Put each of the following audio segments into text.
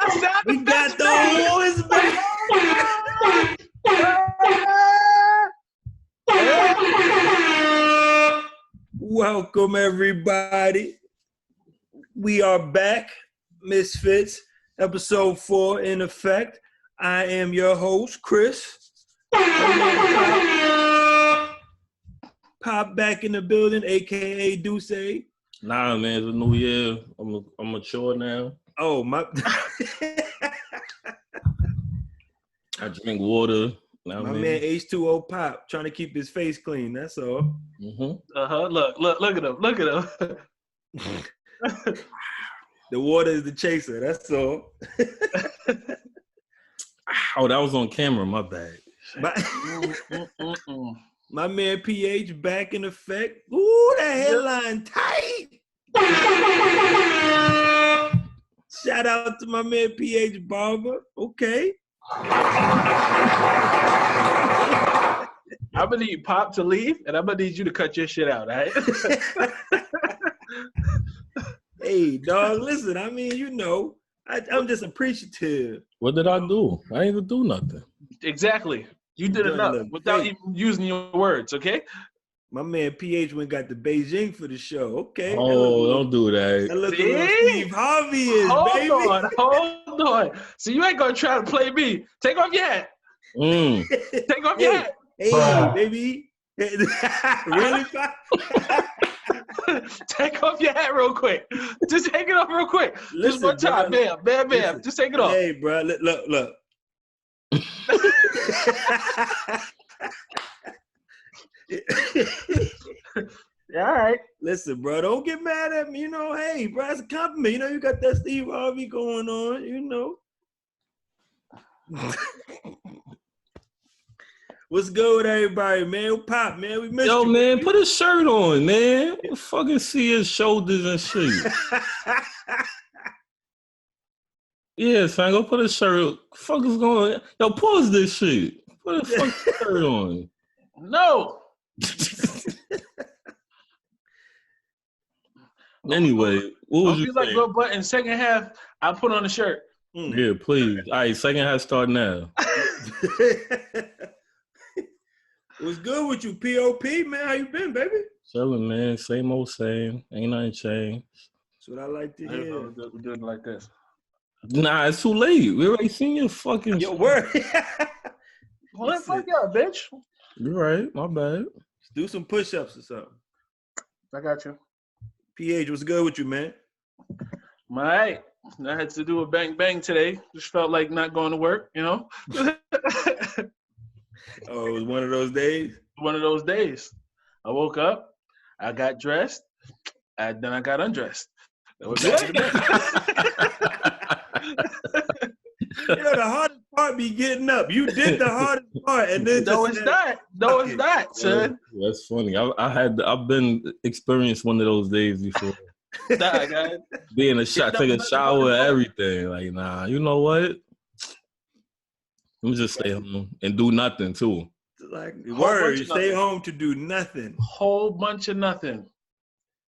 We got the boys back. Welcome, everybody. We are back, MizFitz, episode 4 in effect. I am your host, Chris. Pop back in the building, a.k.a. Dusse. Nah, man, it's a new year. I'm mature now. Oh, my. I drink water. My man H2O Pop trying to keep his face clean. That's all. Mm-hmm. Look at him. Look at him. The water is the chaser. That's all. Oh, that was on camera. My bad. My man PH back in effect. Ooh, that headline tight. Shout out to my man PH Barber. Okay. I'm gonna need Pop to leave, and I'm gonna need you to cut your shit out, all right? Hey, dog, listen, I mean, you know, I'm just appreciative. What did I do? I ain't even do nothing. Exactly. You did enough without even using your words, okay? My man PH went got to Beijing for the show. Okay. Oh, don't do that. That look a little Steve Harvey is, baby. Hold on. So you ain't gonna try to play me. Take off your hat. Take off your hat. Hey, baby. Really? Take off your hat real quick. Just take it off real quick. Listen, just one time. Bro, bam. Listen. Just take it off. Hey, bro. Look. All right. Listen, bro, don't get mad at me. You know, hey, bro, it's a compliment. You know, you got that Steve Harvey going on, you know. What's good with everybody, man? Pop, man, we missed you. Yo, man, put his shirt on, man. Fucking see his shoulders and shit. Yeah, son, go put his shirt. Fuck is going on? Yo, pause this shit. Put his fucking shirt on. No. Anyway, what was you like saying? Lil Button, second half, I put on a shirt. Yeah, please. All right, second half start now. What's good with you, POP, man? How you been, baby? Chilling, man. Same old same. Ain't nothing changed. That's what I like to hear. We're doing it like this. Nah, it's too late. We already seen your fucking Yo, word. Well, fuck y'all, bitch. You're right. My bad. Do some push-ups or something. I got you. PH, what's good with you, man? All right. I had to do a bang today. Just felt like not going to work, you know? Oh, it was one of those days? One of those days. I woke up, I got dressed, and then I got undressed. I went back to the bed. You know, the hardest part be getting up. You did the hardest part, and then No, it's not, son. Yeah, that's funny. I've been experienced one of those days before. Nah, guys. Be in a shot, take a shower, everything. Like, nah, you know what? Let me just stay home and do nothing too. Like word, you stay home to do nothing. Whole bunch of nothing.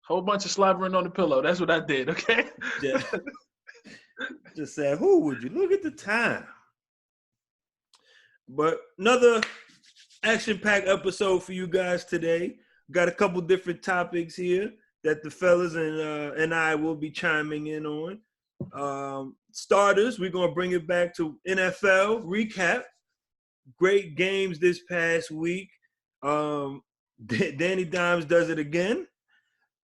Whole bunch of slobbering on the pillow. That's what I did, okay? Just said, who would you? Look at the time. But another action-packed episode for you guys today. Got a couple different topics here that the fellas and I will be chiming in on. Starters, we're going to bring it back to NFL recap. Great games this past week. Danny Dimes does it again.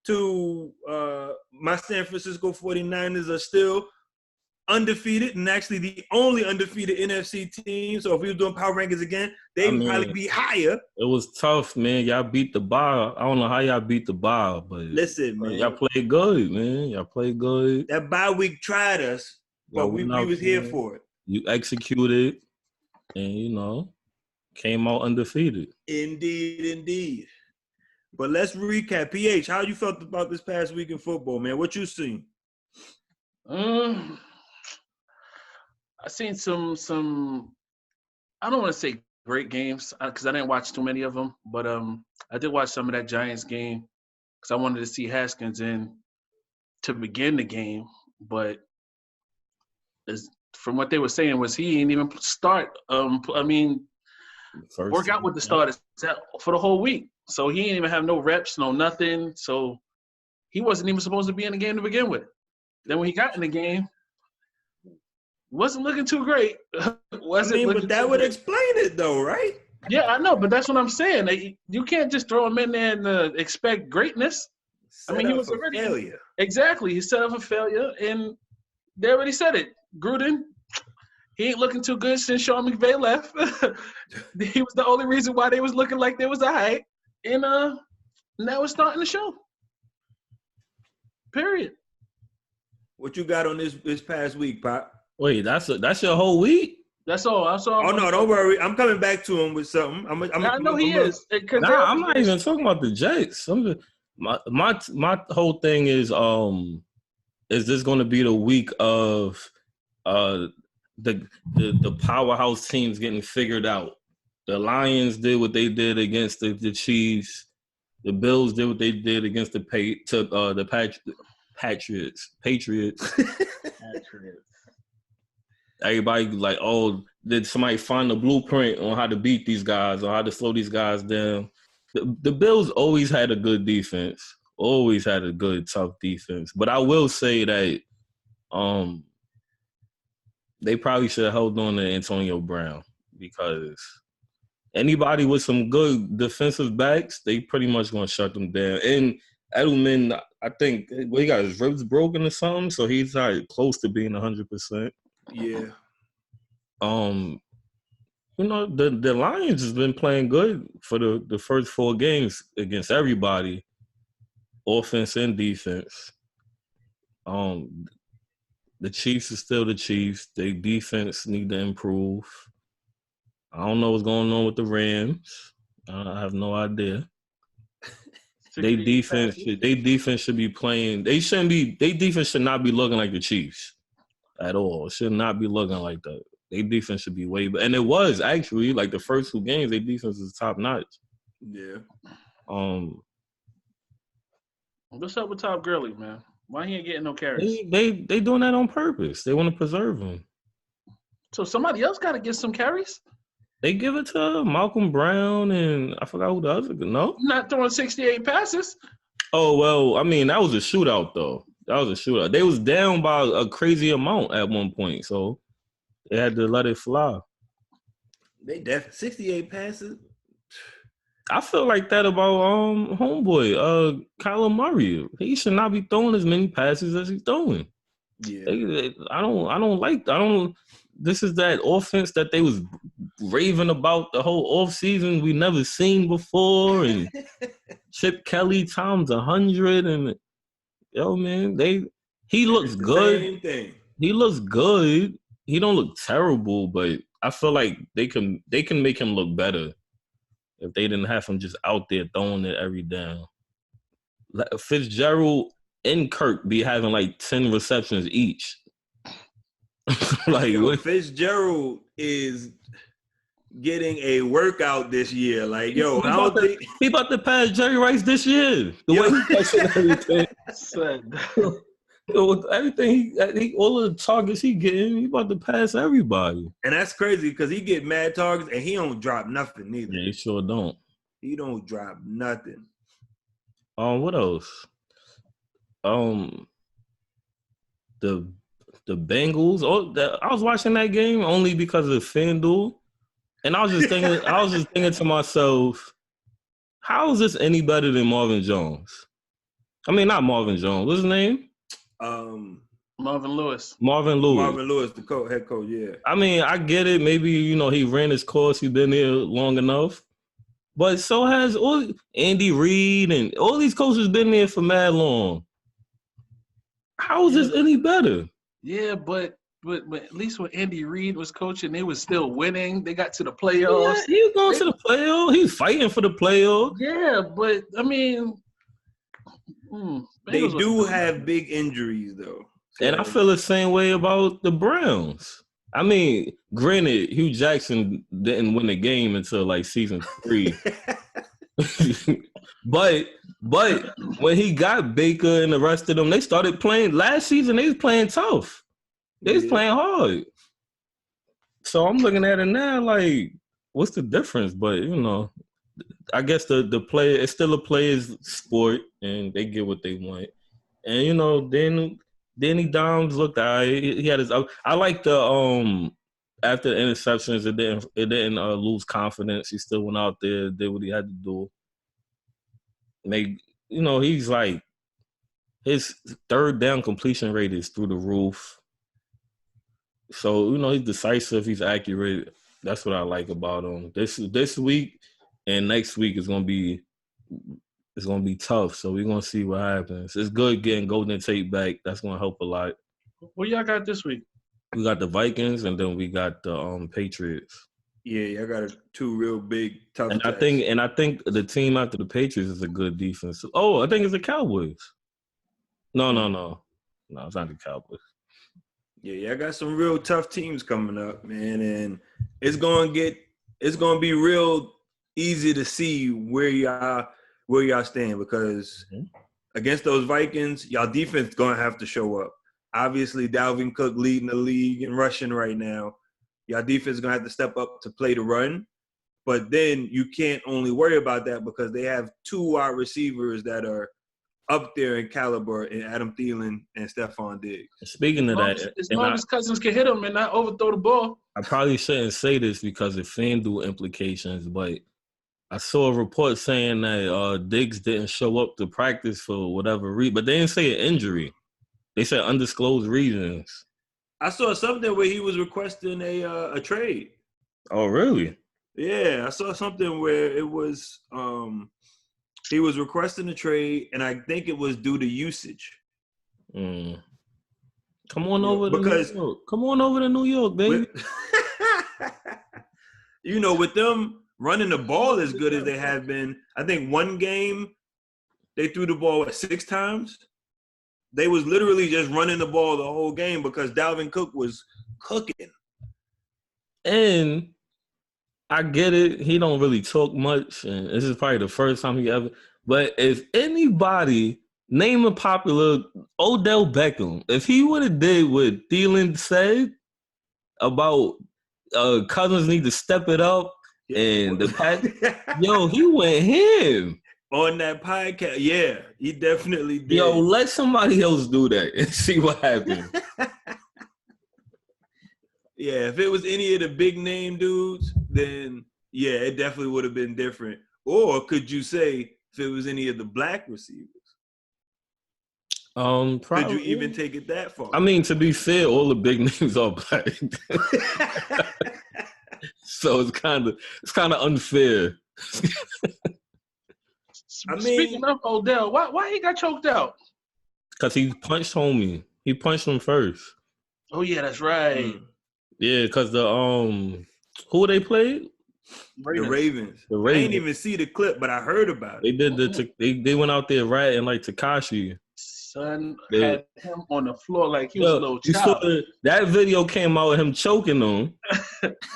My San Francisco 49ers are still undefeated and actually the only undefeated NFC team. So if we were doing power rankings again, they'd probably be higher. It was tough, man. Y'all beat the bar. I don't know how y'all beat the bar, but listen, man, y'all played good, man. Y'all played good. That bye week tried us, but we was here for it. You executed and, you know, came out undefeated. Indeed. But let's recap. PH, how you felt about this past week in football, man? What you seen? I seen some. I don't want to say great games because I didn't watch too many of them, but I did watch some of that Giants game because I wanted to see Haskins in to begin the game, but from what they were saying was he didn't even start. Work out with the starters for the whole week. So he didn't even have no reps, no nothing. So he wasn't even supposed to be in the game to begin with. Then when he got in the game, wasn't looking too great. But that would explain it though, right? Yeah, I know, but that's what I'm saying. You can't just throw him in there and expect greatness. He was already failure. Exactly. He set up for failure, and they already said it. Gruden, he ain't looking too good since Sean McVay left. He was the only reason why they was looking like they was all right. And now it's starting to show. Period. What you got on this past week, Pop? Wait, that's your whole week? That's all. Oh no, don't worry. I'm coming back to him with something. I know he is. I'm not even talking about the Jets. My whole thing is this going to be the week of the powerhouse teams getting figured out? The Lions did what they did against the Chiefs. The Bills did what they did against the Patriots. Everybody like, oh, did somebody find the blueprint on how to beat these guys or how to slow these guys down? The Bills always had a good defense, always had a good, tough defense. But I will say that they probably should have held on to Antonio Brown because anybody with some good defensive backs, they pretty much going to shut them down. And Edelman, I think, he got his ribs broken or something, so he's not close to being 100%. Yeah. The Lions has been playing good for the first 4 games against everybody, offense and defense. The Chiefs is still the Chiefs. Their defense need to improve. I don't know what's going on with the Rams. I have no idea. Their defense should be playing. Their defense should not be looking like the Chiefs at all. It should not be looking like that. Their defense should be way better. And it was actually like the first 2 games, their defense is top notch. Yeah. What's up with Todd Gurley, man? Why he ain't getting no carries? They doing that on purpose. They want to preserve him. So somebody else got to get some carries? They give it to Malcolm Brown and I forgot who the other. No, not throwing 68 passes. Oh well, that was a shootout though. That was a shootout. They was down by a crazy amount at one point, so they had to let it fly. They definitely 68 passes. I feel like that about homeboy Kyler Murray. He should not be throwing as many passes as he's throwing. Yeah, I don't. This is that offense that they was raving about the whole offseason we never seen before, and Chip Kelly times 100, and man, he looks good. Same thing. He looks good. He don't look terrible, but I feel like they can make him look better if they didn't have him just out there throwing it every down. Fitzgerald and Kirk be having like 10 receptions each. Fitzgerald is getting a workout this year. Like, he about to pass Jerry Rice this year. The way he touching everything. Everything, all of the targets he getting, he about to pass everybody. And that's crazy because he get mad targets and he don't drop nothing neither. Yeah, he sure don't. He don't drop nothing. What else? The Bengals. I was watching that game only because of FanDuel, and I was just thinking to myself, how is this any better than Marvin Jones? Not Marvin Jones. What's his name? Marvin Lewis. Marvin Lewis, the head coach. Yeah. I get it. Maybe he ran his course. He's been there long enough, but so has Andy Reid and all these coaches been there for mad long. How is this any better? Yeah, but at least when Andy Reid was coaching, they was still winning. They got to the playoffs. Yeah, he was going to the playoffs. He was fighting for the playoffs. Yeah, but they do have big injuries though. So. And I feel the same way about the Browns. Granted, Hugh Jackson didn't win the game until like season 3. But when he got Baker and the rest of them, they started playing. Last season, they was playing tough. They was playing hard. So I'm looking at it now, like, what's the difference? But I guess the player, it's still a player's sport, and they get what they want. And then Danny Dimes looked all right. He had his. I like the after the interceptions, it didn't lose confidence. He still went out there, did what he had to do. He's like, his third down completion rate is through the roof. So he's decisive. He's accurate. That's what I like about him. This week and next week is gonna be tough. So we're gonna see what happens. It's good getting Golden Tate back. That's gonna help a lot. What y'all got this week? We got the Vikings, and then we got the Patriots. Yeah, I got two real big tough. And I think the team after the Patriots is a good defense. Oh, I think it's the Cowboys. No, it's not the Cowboys. Yeah, I got some real tough teams coming up, man, and it's gonna be real easy to see where y'all stand, because against those Vikings, y'all defense gonna have to show up. Obviously, Dalvin Cook leading the league in rushing right now. Y'all defense is gonna have to step up to play the run, but then you can't only worry about that because they have two wide receivers that are up there in caliber in Adam Thielen and Steffon Diggs. Speaking of that, as long as Cousins can hit him and not overthrow the ball. I probably shouldn't say this because of FanDuel implications, but I saw a report saying that Diggs didn't show up to practice for whatever reason, but they didn't say an injury. They said undisclosed reasons. I saw something where he was requesting a trade. Oh, really? Yeah, I saw something where it was he was requesting a trade, and I think it was due to usage. Come on over to New York. Come on over to New York, baby. With them running the ball as good as they have been, I think one game they threw the ball 6 times. They was literally just running the ball the whole game because Dalvin Cook was cooking. And I get it. He don't really talk much, and this is probably the first time he ever. But if anybody name a popular Odell Beckham, if he would have did what Thielen said about Cousins need to step it up and the pack, he went him. On that podcast, yeah, he definitely did. Yo, let somebody else do that and see what happens. Yeah, if it was any of the big name dudes, then yeah, it definitely would have been different. Or could you say if it was any of the black receivers? Probably. Could you even take it that far? I mean, to be fair, all the big names are black, so it's kind of unfair. Speaking of Odell, why he got choked out? Because he punched homie. He punched him first. Oh yeah, that's right. Yeah, because the who they played? The Ravens. I didn't even see the clip, but I heard about it. They did they went out there ratting like Tekashi. Son had him on the floor like he was a little child. That video came out with him choking him.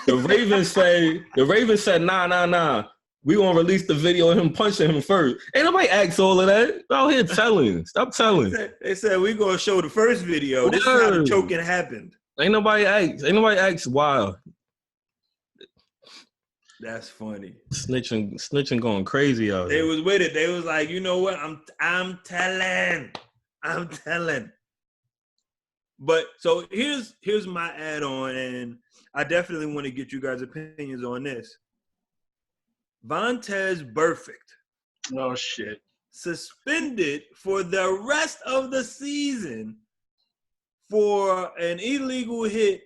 The Ravens said, nah. We gonna release the video of him punching him first. Ain't nobody asked all of that. We're out here telling. Stop telling. They said we gonna show the first video. This is how the choking happened. Ain't nobody asked why. That's funny. Snitching going crazy out here. They was with it. They was like, you know what? I'm telling. But so here's my add-on, and I definitely want to get you guys' opinions on this. Vontaze Burfict. Oh shit. Suspended for the rest of the season for an illegal hit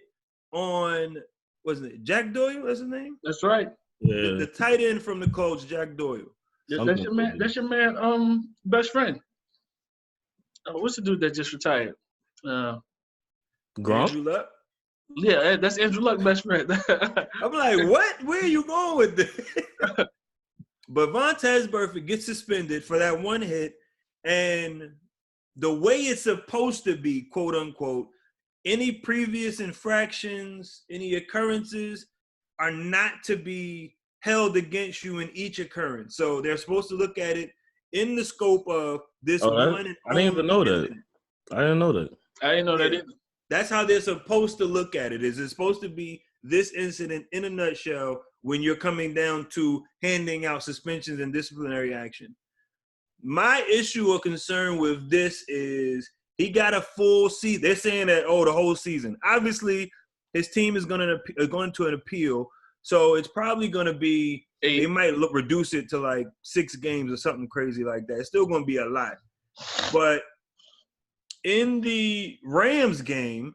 on, wasn't it Jack Doyle? That's his name? That's right. Yeah. The tight end from the Colts, Jack Doyle. That's your man, best friend. What's the dude that just retired? Gronk? Andrew Luck? Yeah, that's Andrew Luck's best friend. I'm like, what? Where are you going with this? But Vontaze Burfict gets suspended for that one hit, and the way it's supposed to be, quote unquote, any previous infractions, any occurrences are not to be held against you in each occurrence. So they're supposed to look at it in the scope of this one. I didn't even know that. I didn't know that. I didn't know that either. That's how they're supposed to look at it. Is it's supposed to be this incident in a nutshell when you're coming down to handing out suspensions and disciplinary action. My issue or concern with this is he got a full season. They're saying that, the whole season. Obviously, his team is going to an appeal, so it's probably going to be, they might reduce it to like 6 games or something crazy like that. It's still going to be a lot. But in the Rams game,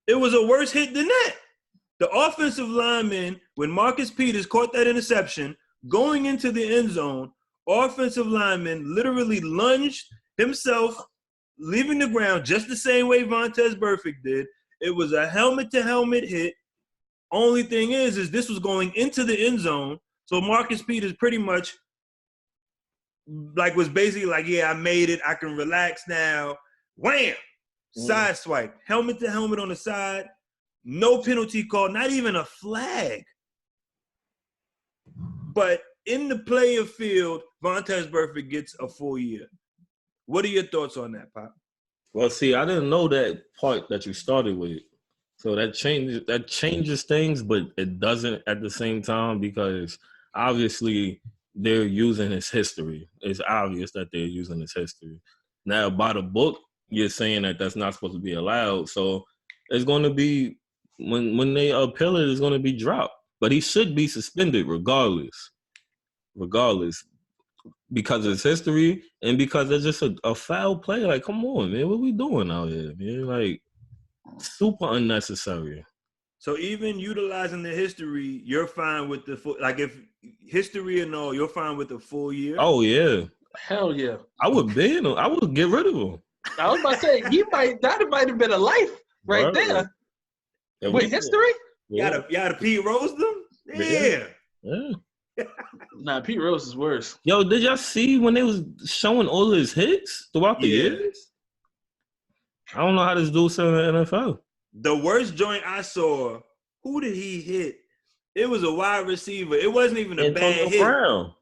it was a worse hit than that. The offensive lineman, when Marcus Peters caught that interception, going into the end zone, offensive lineman literally lunged himself, leaving the ground just the same way Vontaze Burfict did. It was a helmet-to-helmet hit. Only thing is this was going into the end zone, so Marcus Peters pretty much was basically like, yeah, I made it. I can relax now. Wham! Side swipe. Helmet-to-helmet on the side. No penalty call, not even a flag. But in the player field, Vontaze Burfict gets a full year. What are your thoughts on that, Pop? Well, see, I didn't know that part that you started with. So that changes things, but it doesn't at the same time because obviously they're using his history. It's obvious that they're using his history. Now, by the book, you're saying that that's not supposed to be allowed. So it's going to be, when they appeal it, it's going to be dropped. But he should be suspended regardless, because of his history and because it's just a foul play. Like, come on, man, what we doing out here, man? Like, super unnecessary. So even utilizing the history, you're fine with the full, like if history and all, you're fine with the full year? Oh, yeah. Hell yeah. I would ban him. I would get rid of him. I was about to say, that might have been a life right there. With history? Yeah. You gotta Pete Rose them? Yeah. Nah, Pete Rose is worse. Yo, did y'all see when they was showing all his hits throughout the years? I don't know how this dude's in the NFL. The worst joint I saw, who did he hit? It was a wide receiver. It wasn't even a bad hit.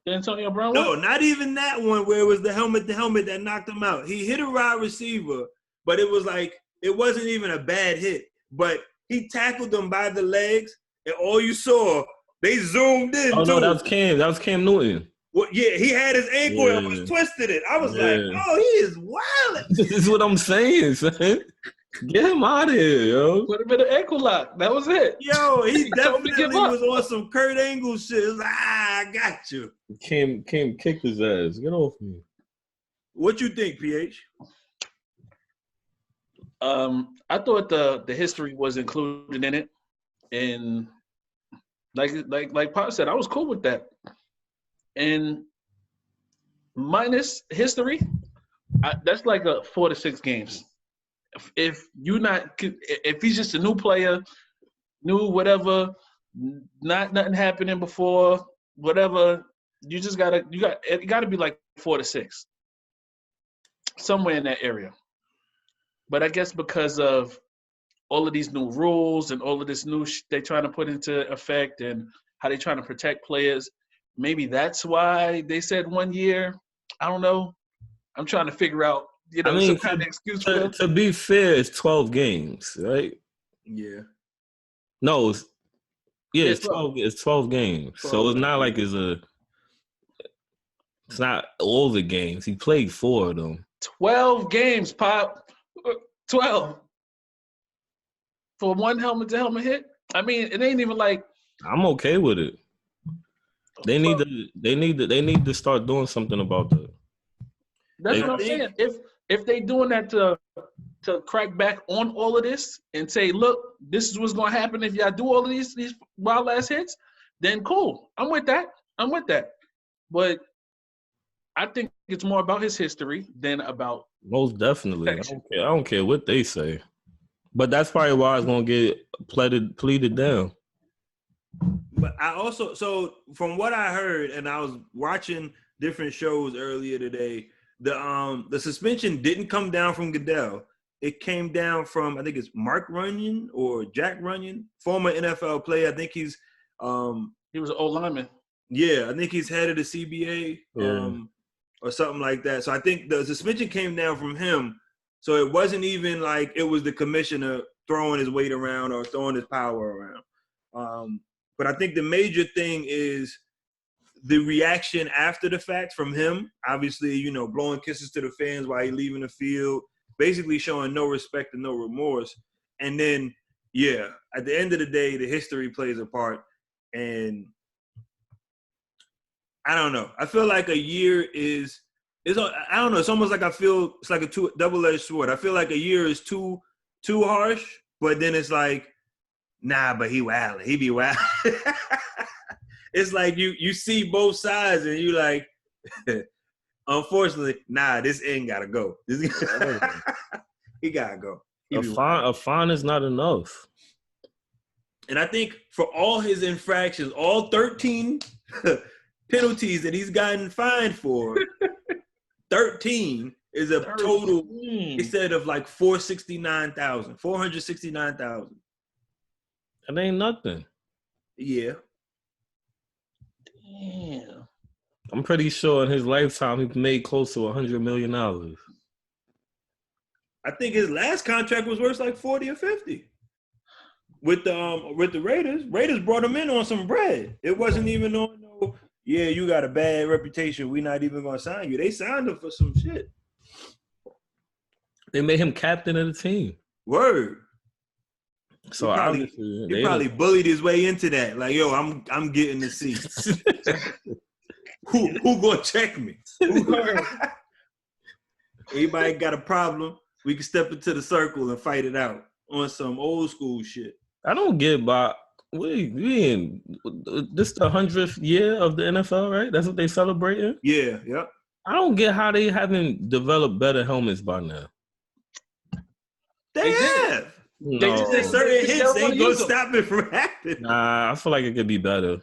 Antonio Brown? No, not even that one where it was the helmet that knocked him out. He hit a wide receiver, but it was like, it wasn't even a bad hit. But he tackled them by the legs, and all you saw, they zoomed in. Oh, no, that was Cam Newton. Well, yeah, he had his ankle and was twisted it. I was like, oh, he is wild. This is what I'm saying, son. Get him out of here, yo. Put him in an ankle lock. That was it. Yo, he definitely was on some Kurt Angle shit. Like, I got you. Cam kicked his ass. Get off me. What you think, PH? I thought the history was included in it, and like Pop said, I was cool with that. And minus history, that's like a 4 to 6 games. If he's just a new player, new whatever, nothing happening before, whatever, it gotta be like 4 to 6, somewhere in that area. But I guess because of all of these new rules and all of this new they're trying to put into effect and how they're trying to protect players, maybe that's why they said 1 year. I don't know. I'm trying to figure out, some kind of excuse for them. To be fair, it's 12 games, right? Yeah. No, it's 12. It's 12 games. 12. So it's not like it's not all the games. He played 4 of them. 12 games, Pop. 12 for one helmet-to-helmet hit. I mean, it ain't even like. I'm okay with it. They need to start doing something about that. That's what I'm saying. If they doing that to crack back on all of this and say, look, this is what's gonna happen if y'all do all of these wild ass hits, then cool. I'm with that. But I think it's more about his history than about. Most definitely. I don't care what they say. But that's probably why it's gonna get pleaded down. But I also, so from what I heard, and I was watching different shows earlier today, the suspension didn't come down from Goodell. It came down from, I think it's Mark Runyon or Jack Runyon, former NFL player. I think he's he was an old lineman. Yeah, I think he's head of the CBA. Or something like that. So I think the suspension came down from him. So it wasn't even like it was the commissioner throwing his weight around or throwing his power around. But I think the major thing is the reaction after the fact from him. Obviously, you know, blowing kisses to the fans while he's leaving the field, basically showing no respect and no remorse. And then, yeah, at the end of the day, the history plays a part. And I don't know. I feel like a year is I don't know. It's almost like I feel it's like a double-edged sword. I feel like a year is too harsh, but then it's like, nah, but he wildin'. He be wild. It's like you see both sides and you like, unfortunately, nah, this end gotta go. He gotta go. A fine is not enough. And I think for all his infractions, all 13 penalties that he's gotten fined for, 13 is a total, instead of like 469,000. That ain't nothing. Yeah. Damn. I'm pretty sure in his lifetime he made close to $100 million. I think his last contract was worth like 40 or 50. With the Raiders. Raiders brought him in on some bread. It wasn't even on no, yeah, you got a bad reputation, we're not even gonna sign you. They signed him for some shit. They made him captain of the team. Word. So he probably bullied his way into that. Like, yo, I'm getting the seat. Who gonna check me? Anybody got a problem? We can step into the circle and fight it out on some old school shit. I don't get by. We in this the 100th year of the NFL, right? That's what they celebrating. Yeah, yep. I don't get how they haven't developed better helmets by now. They have. No. They just did certain hits ain't gonna stop it from happening. Nah, I feel like it could be better.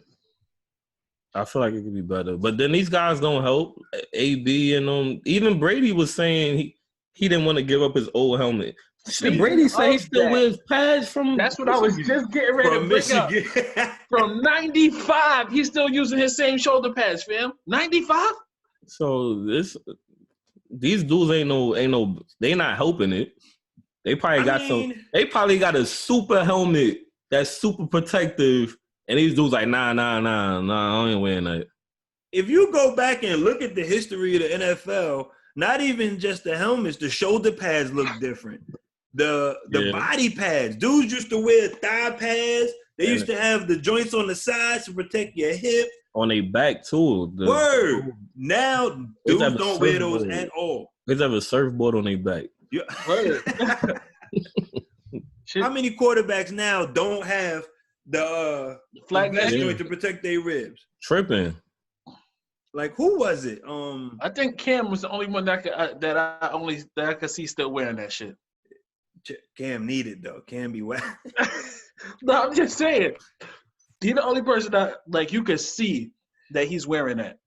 But then these guys don't help. AB and even Brady was saying he didn't want to give up his old helmet. Shit, Brady said he still wears pads from. That's what I was just getting ready to bring up. From 95, he's still using his same shoulder pads, fam. 95. So these dudes ain't no. They not helping it. They probably They probably got a super helmet that's super protective, and these dudes like nah. I ain't wearing that. If you go back and look at the history of the NFL, not even just the helmets, the shoulder pads look different. The body pads. Dudes used to wear thigh pads. They used to have the joints on the sides to protect your hip. On their back too. Word. Now dudes don't wear those at all. They have a surfboard on their back. Yeah. How many quarterbacks now don't have the flag joint to protect their ribs? Tripping. Like, who was it? I think Cam was the only one that I could see still wearing that shit. Cam needed though. Cam be wet. No, I'm just saying. He's the only person that like you could see that he's wearing that.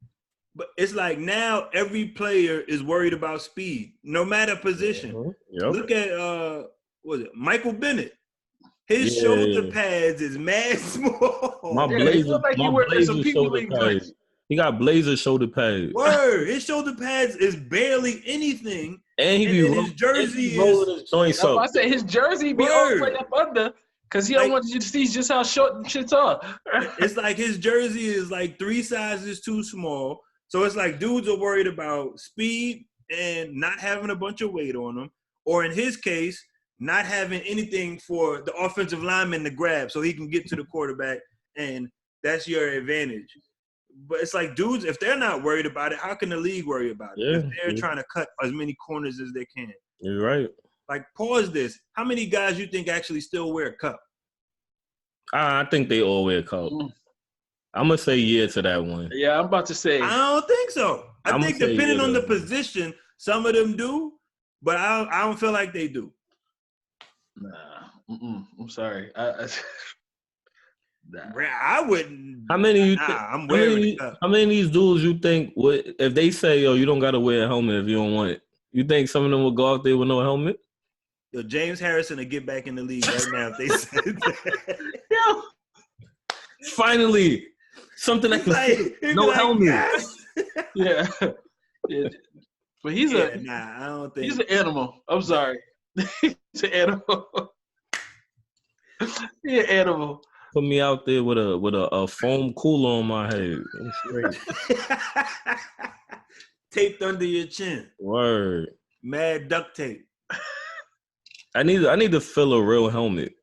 But it's like now every player is worried about speed, no matter position. Mm-hmm. Yep. Look at what was it? Michael Bennett. His shoulder pads is mad small. My Blazer shoulder pads. He got Blazer shoulder pads. Word, his shoulder pads is barely anything. And his jersey rolling his joints up. I said his jersey be all the way up under because he don't want you to see just how short the shits are. It's like his jersey is like 3 sizes too small. So it's like dudes are worried about speed and not having a bunch of weight on them. Or in his case, not having anything for the offensive lineman to grab so he can get to the quarterback. And that's your advantage. But it's like dudes, if they're not worried about it, how can the league worry about it? If they're trying to cut as many corners as they can. You're right. Like, pause this. How many guys you think actually still wear a cup? I think they all wear a cup. I'm going to say yeah to that one. Yeah, I'm about to say. I don't think so. I think depending on the position, some of them do, but I don't feel like they do. Nah. I'm sorry. Nah. I wouldn't. How many? I'm wearing it up. How many of these dudes you think would, if they say, "Yo, you don't got to wear a helmet if you don't want it"? You think some of them will go out there with no helmet? Yo, James Harrison will get back in the league right now if they said that. Yo, finally, something that can no helmet. Yes. Yeah. But he's I don't think he's an animal. I'm sorry. He's an animal. He an animal. Put me out there with a foam cooler on my head. I'm straight. Taped under your chin. Word. Mad duct tape. I need to fill a real helmet.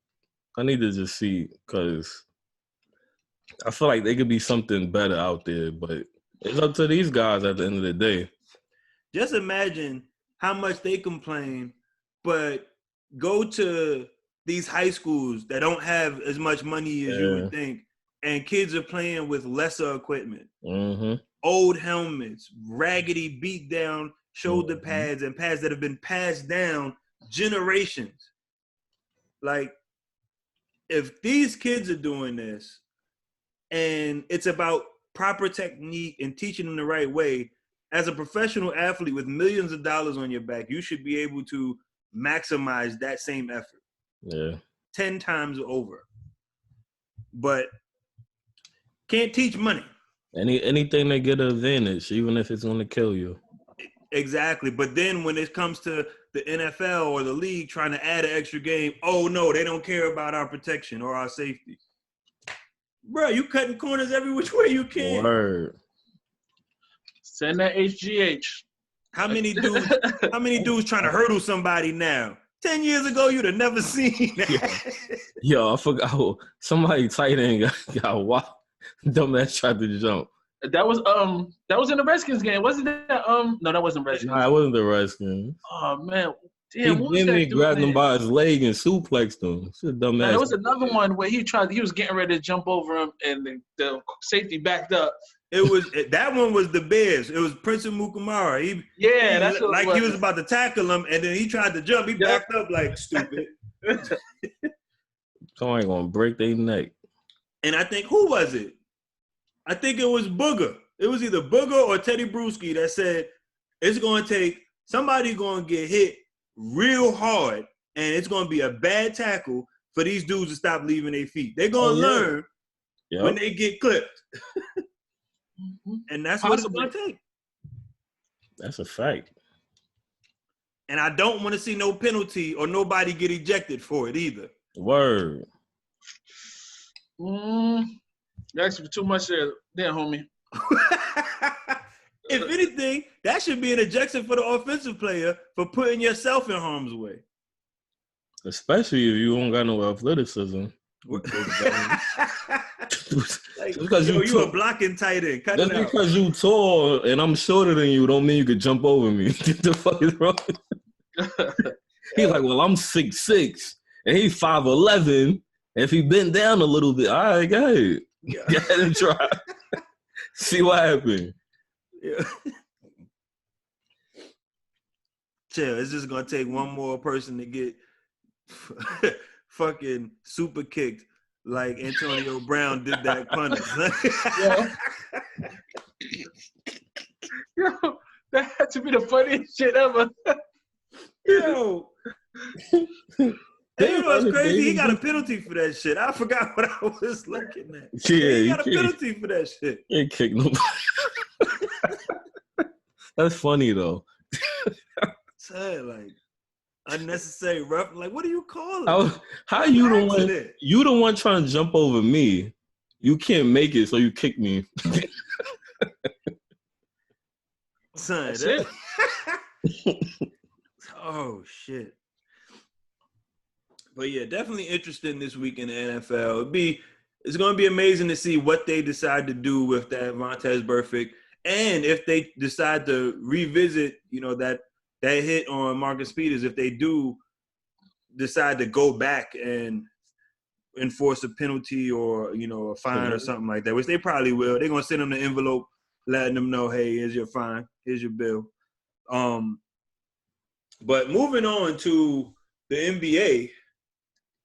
I need to just see, because I feel like there could be something better out there, but it's up to these guys at the end of the day. Just imagine how much they complain, but go to these high schools that don't have as much money as you would think, and kids are playing with lesser equipment. Mm-hmm. Old helmets, raggedy beat down shoulder pads, and pads that have been passed down generations. Like, if these kids are doing this and it's about proper technique and teaching them the right way, as a professional athlete with millions of dollars on your back, you should be able to maximize that same effort. Yeah. 10 times over. But can't teach money. Anything that get an advantage, even if it's going to kill you. Exactly. But then when it comes to the NFL or the league trying to add an extra game, oh no, they don't care about our protection or our safety. Bro, you cutting corners every which way you can. Word. Send that HGH. How many dudes trying to hurdle somebody now? 10 years ago, you'd have never seen that. Yo, I forgot. Somebody tight end got wild. Dumbass tried to jump. That was in the Redskins game, wasn't that? No, that wasn't Redskins. Nah, it wasn't the Redskins. Oh man, damn, he grabbed him by his leg and suplexed him. Dumbass. There was another one where he was getting ready to jump over him, and the safety backed up. That one was the Bears. It was Prince of Mukamara. That's what like he was about to tackle him, and then he tried to jump. He backed up like stupid. Somebody gonna break their neck. And I think, who was it? I think it was Booger. It was either Booger or Teddy Bruschi that said it's going to take somebody going to get hit real hard, and it's going to be a bad tackle for these dudes to stop leaving their feet. They're going to learn when they get clipped. And that's what it's going to take. That's a fact. And I don't want to see no penalty or nobody get ejected for it either. Word. That's too much there, homie. If anything, that should be an ejection for the offensive player for putting yourself in harm's way. Especially if you don't got no athleticism. Because you a blocking tight end. Just because you tall and I'm shorter than you don't mean you could jump over me. Get the fuck is wrong? He's like, well, I'm 6'6", and he's 5'11". If he bent down a little bit, all right, go ahead. Yeah. Go ahead and try. See what happened. Yeah. Chill. It's just gonna take one more person to get fucking super kicked like Antonio Brown did that punter. Yo, that had to be the funniest shit ever. Yo. You know what's crazy? He got a penalty for that shit. I forgot what I was looking at. Yeah, he got a penalty for that shit. He ain't kick nobody. That's funny though. Like unnecessary rough. Like, what do you call it? How you the one? You the one trying to jump over me. You can't make it, so you kick me. Son, oh shit. But yeah, definitely interesting this week in the NFL. It's going to be amazing to see what they decide to do with that Vontaze Burfict, and if they decide to revisit, that hit on Marcus Peters. If they do decide to go back and enforce a penalty or a fine or something like that, which they probably will. They're going to send them the envelope, letting them know, hey, here's your fine, here's your bill. But moving on to the NBA.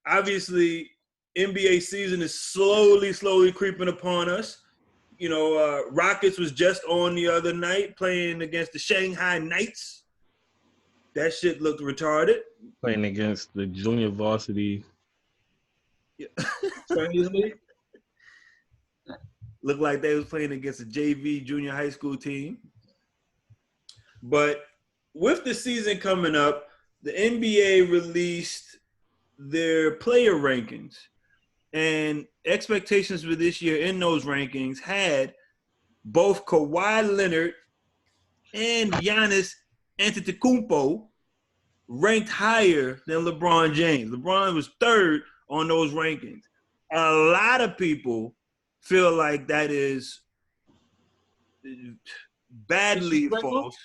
Obviously, NBA season is slowly creeping upon us. Rockets was just on the other night playing against the Shanghai Knights. That shit looked retarded. Playing against the junior varsity. Chinese league. Looked like they was playing against a JV junior high school team. But with the season coming up, the NBA released their player rankings, and expectations for this year in those rankings had both Kawhi Leonard and Giannis Antetokounmpo ranked higher than LeBron James. LeBron was third on those rankings. A lot of people feel like that is badly false,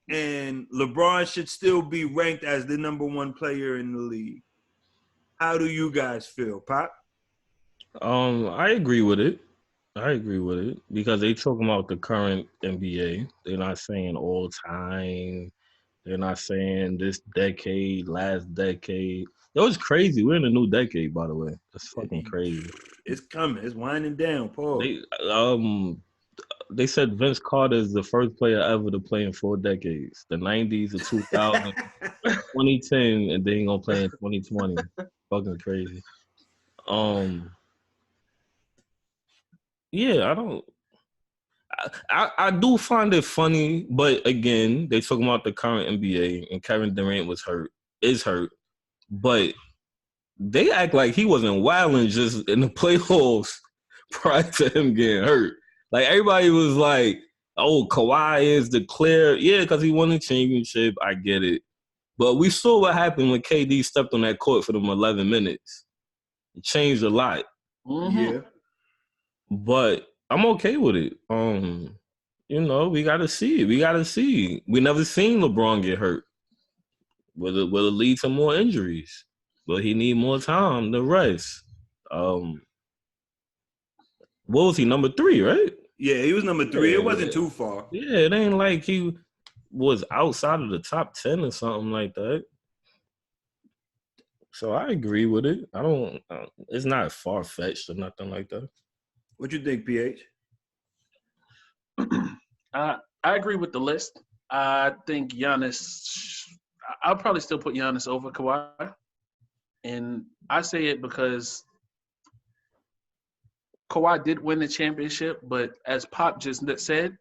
and LeBron should still be ranked as the number one player in the league. How do you guys feel, Pop? I agree with it. Because they talking about the current NBA. They're not saying all time. They're not saying this decade, last decade. It was crazy. We're in a new decade, by the way. That's fucking crazy. It's coming. It's winding down, Paul. They said Vince Carter is the first player ever to play in 4 decades. The 90s, the 2000s, 2010, and then he gonna play in 2020. Fucking crazy. Yeah, I do find it funny, but again, they talking about the current NBA, and Kevin Durant is hurt, but they act like he wasn't wilding just in the playoffs prior to him getting hurt. Like, everybody was like, oh, Kawhi is the clear. Yeah, because he won the championship. I get it. But we saw what happened when KD stepped on that court for them 11 minutes. It changed a lot. Mm-hmm. Yeah. But I'm okay with it. We got to see it. We never seen LeBron get hurt. Will it lead to more injuries? Will he need more time to rest? What was he, number 3, right? Yeah, he was number 3. It wasn't too far. Yeah, it ain't like he was outside of the top 10 or something like that. So I agree with it. It's not far-fetched or nothing like that. What you think, PH? I agree with the list. I think Giannis, I'll probably still put Giannis over Kawhi. And I say it because Kawhi did win the championship, but as Pop just said,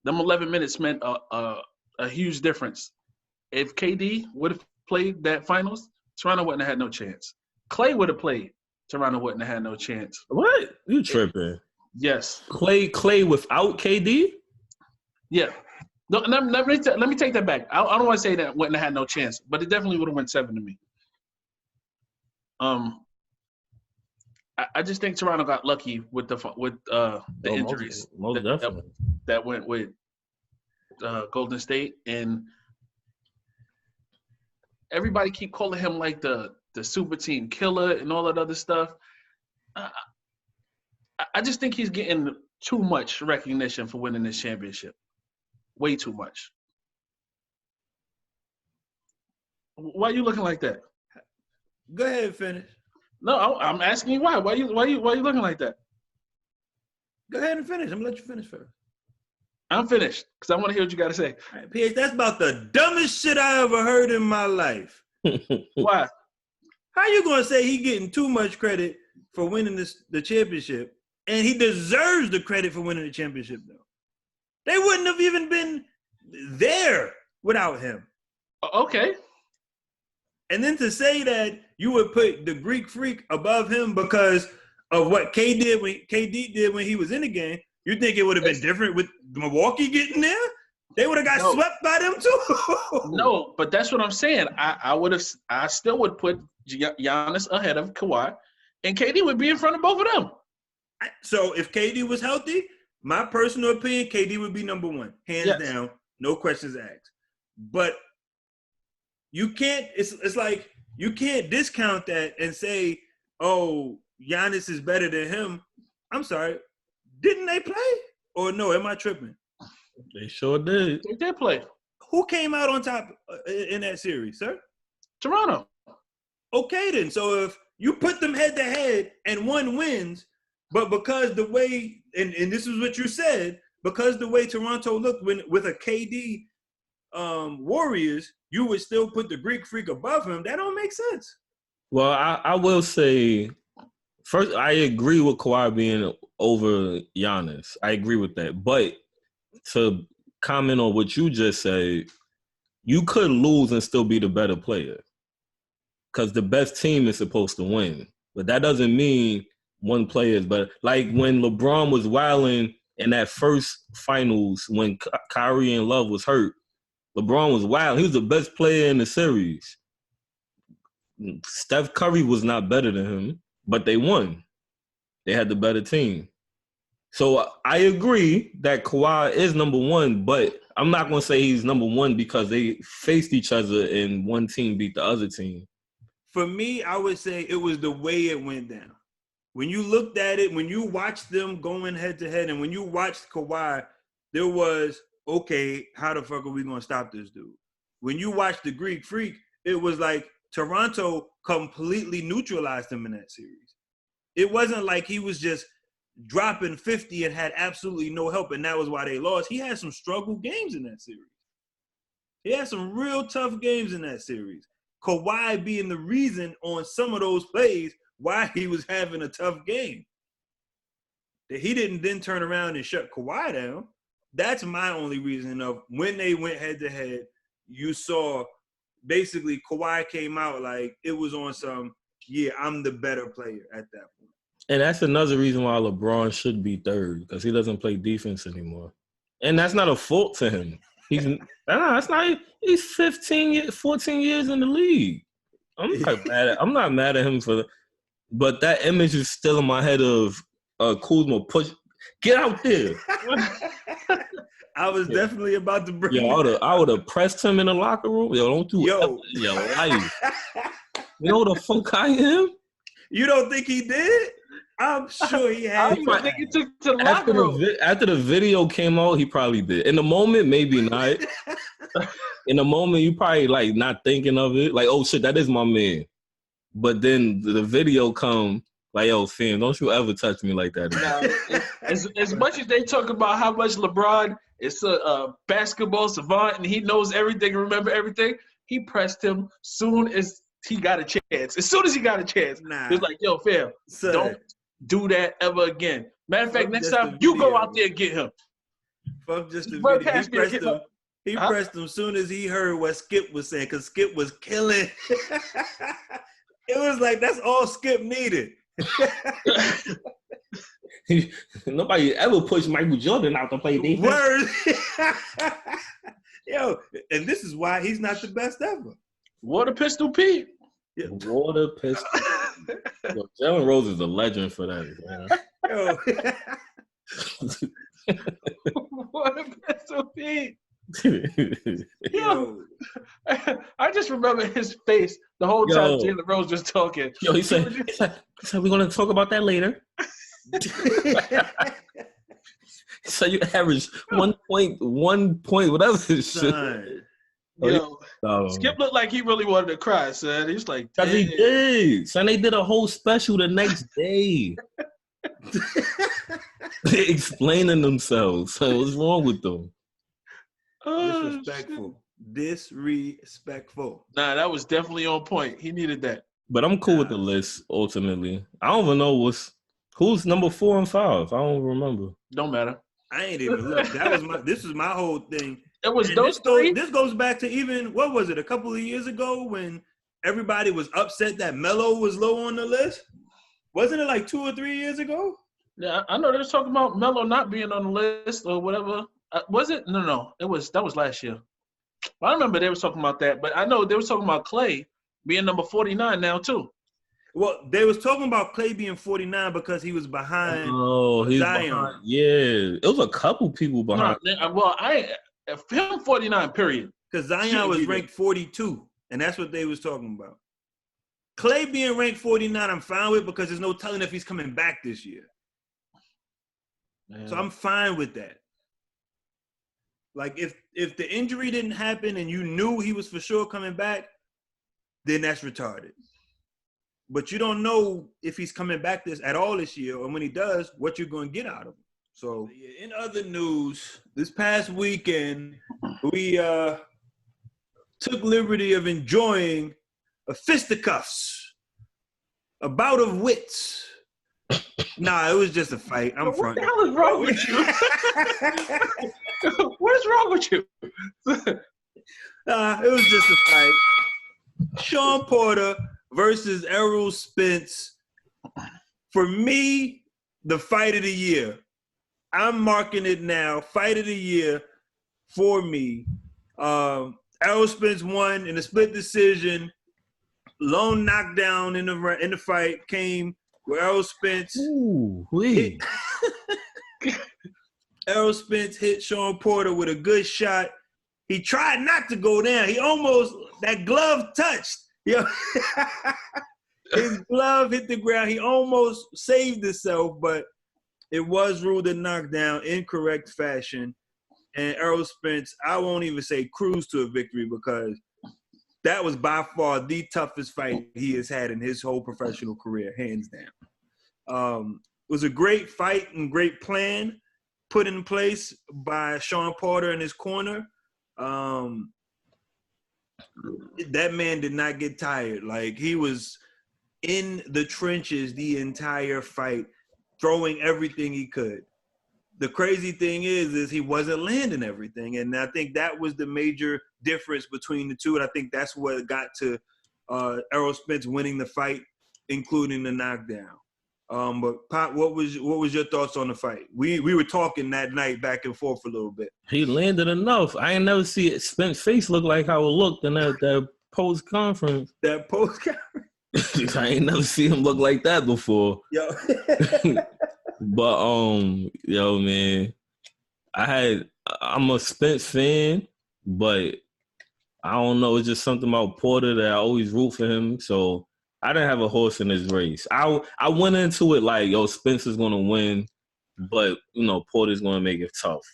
them 11 minutes meant a huge difference. If KD would have played that finals, Toronto wouldn't have had no chance. Clay would have played, Toronto wouldn't have had no chance. What? You tripping? Yes. Clay without KD? Yeah. No, let me take that back. I don't want to say that wouldn't have had no chance, but it definitely would have went 7 to me. I just think Toronto got lucky with the injuries most definitely that went with Golden State, and everybody keep calling him like the super team killer and all that other stuff. I just think he's getting too much recognition for winning this championship. Way too much. Why are you looking like that? Go ahead and finish. No, I'm asking you why. Why you looking like that? Go ahead and finish. I'm gonna let you finish first. I'm finished because I want to hear what you got to say. All right, PH, that's about the dumbest shit I ever heard in my life. Why? How you gonna say he getting too much credit for winning the championship, and he deserves the credit for winning the championship though? They wouldn't have even been there without him. Okay. And then to say that you would put the Greek Freak above him because of what KD did when he was in the game, you think it would have been different with Milwaukee getting there? They would have got swept by them too. No, but that's what I'm saying. I still would put Giannis ahead of Kawhi, and KD would be in front of both of them. So if KD was healthy, my personal opinion, KD would be number 1, hands down, no questions asked. But you can't. It's like you can't discount that and say, "Oh, Giannis is better than him." I'm sorry, didn't they play? Or no? Am I tripping? They sure did. They did play. Who came out on top in that series, sir? Toronto. Okay, then. So if you put them head to head and one wins, but because the way and this is what you said, because the way Toronto looked with a KD Warriors, you would still put the Greek Freak above him. That don't make sense. Well, I will say, first, I agree with Kawhi being over Giannis. I agree with that. But to comment on what you just said, you could lose and still be the better player. because the best team is supposed to win. But that doesn't mean one player is better. Like when LeBron was wilding in that first finals when Kyrie and Love was hurt, LeBron was wild. He was the best player in the series. Steph Curry was not better than him, but they won. They had the better team. So I agree that Kawhi is number one, but I'm not going to say he's number one because they faced each other and one team beat the other team. For me, I would say it was the way it went down. When you looked at it, when you watched them going head to head, and when you watched Kawhi, there was, okay, how the fuck are we going to stop this dude? When you watched the Greek Freak, it was like Toronto completely neutralized him in that series. It wasn't like he was just dropping 50 and had absolutely no help, and that was why they lost. He had some struggle games in that series. He had some real tough games in that series. Kawhi being the reason on some of those plays why he was having a tough game. That he didn't then turn around and shut Kawhi down. That's my only reason of when they went head to head, you saw basically Kawhi came out like it was on some, yeah, I'm the better player at that point. And that's another reason why LeBron should be third, because he doesn't play defense anymore. And that's not a fault to him. He's 14 years in the league. I'm not mad at him for that. But that image is still in my head of Kuzma push. Get out there. I was definitely about to bring I would have pressed him in the locker room. Yo, don't do it in your life. You know the fuck I am? You don't think he did? I'm sure he had. I don't think he took to the locker room. After the video came out, he probably did. In the moment, maybe not. In the moment, you probably like not thinking of it. Like, oh shit, that is my man. But then the video come like, yo, fam, don't you ever touch me like that again. As much as they talk about how much LeBron is a basketball savant and he knows everything, remember everything, he pressed him soon as he got a chance. As soon as he got a chance, he was like, yo, fam, don't do that ever again. Matter of fact, next time you go out there and get him. Fuck just the video. He pressed him as soon as he heard what Skip was saying, because Skip was killing. It was like, that's all Skip needed. Nobody ever pushed Michael Jordan out to play defense. Word. Yo, and this is why he's not the best ever. Water Pistol Pete. Yeah. Water Pistol. Yo, Jalen Rose is a legend for that, man. Yo. Water Pistol Pete. Yo, I just remember his face the whole time Jalen Rose was talking. Yo, he said, we're going to talk about that later. So you average 1 point, whatever this shit. Yo, Skip looked like he really wanted to cry, son. He's like, because he did. Son, they did a whole special the next day. They explaining themselves. So what's wrong with them? Disrespectful. Nah, that was definitely on point. He needed that. But I'm cool with the list, ultimately. I don't even know who's number 4 and 5. I don't remember. Don't matter. I ain't even look. This is my whole thing. It was those three. This goes back to even, what was it, a couple of years ago when everybody was upset that Melo was low on the list? Wasn't it like 2 or 3 years ago? Yeah, I know they was talking about Melo not being on the list or whatever. Was it? No. That was last year. I remember they was talking about that, but I know they was talking about Clay being number 49 now too. Well, they was talking about Clay being 49 because he was behind he's Zion. Behind, yeah, it was a couple people behind. No, him 49, period. Because Zion was ranked 42, and that's what they was talking about. Clay being ranked 49, I'm fine with because there's no telling if he's coming back this year. Man. So I'm fine with that. Like, if the injury didn't happen and you knew he was for sure coming back, then that's retarded. But you don't know if he's coming back at all this year, or when he does, what you're going to get out of him. So, in other news, this past weekend, we took liberty of enjoying a fisticuffs, a bout of wits. Nah, it was just a fight. I'm What the hell is wrong with you? What is wrong with you? It was just a fight. Shawn Porter versus Errol Spence. For me, the fight of the year. I'm marking it now. Fight of the year for me. Errol Spence won in a split decision. Lone knockdown in the fight came where Errol Spence. Ooh, wait. Errol Spence hit Shawn Porter with a good shot. He tried not to go down. He almost, that glove touched. His glove hit the ground. He almost saved himself, but it was ruled a knockdown in correct fashion. And Errol Spence, I won't even say cruise to a victory because that was by far the toughest fight he has had in his whole professional career, hands down. It was a great fight and great plan put in place by Shawn Porter in his corner. That man did not get tired. Like, he was in the trenches the entire fight, throwing everything he could. The crazy thing is he wasn't landing everything. And I think that was the major difference between the two. And I think that's what got to Errol Spence winning the fight, including the knockdown. But Pop, what was your thoughts on the fight? We were talking that night back and forth a little bit. He landed enough. I ain't never see Spence's face look like how it looked in that post conference. That post conference. I ain't never seen him look like that before. Yo. But yo, man, I'm a Spence fan, but I don't know. It's just something about Porter that I always root for him. So I didn't have a horse in this race. I went into it like, yo, Spence is gonna win, but Porter's gonna make it tough.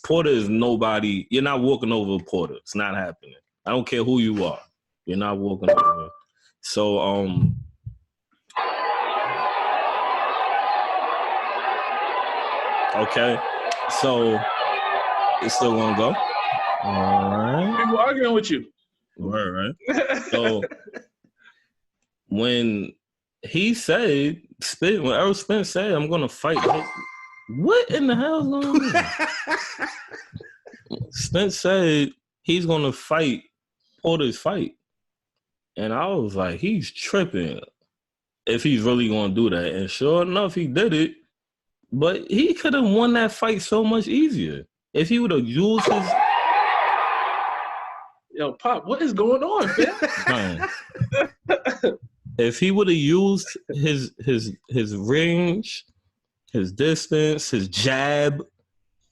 Porter is nobody. You're not walking over Porter. It's not happening. I don't care who you are. You're not walking over him. So okay. So it's still gonna go. All right. People arguing with you. Right. So when he said, when Errol Spence said, "I'm gonna fight," what in the hell is going on? Spence said he's gonna fight Porter's fight. And I was like, he's tripping if he's really going to do that. And sure enough, he did it. But he could have won that fight so much easier. If he would have used his... Yo, Pop, what is going on, man? If he would have used his range, his distance, his jab,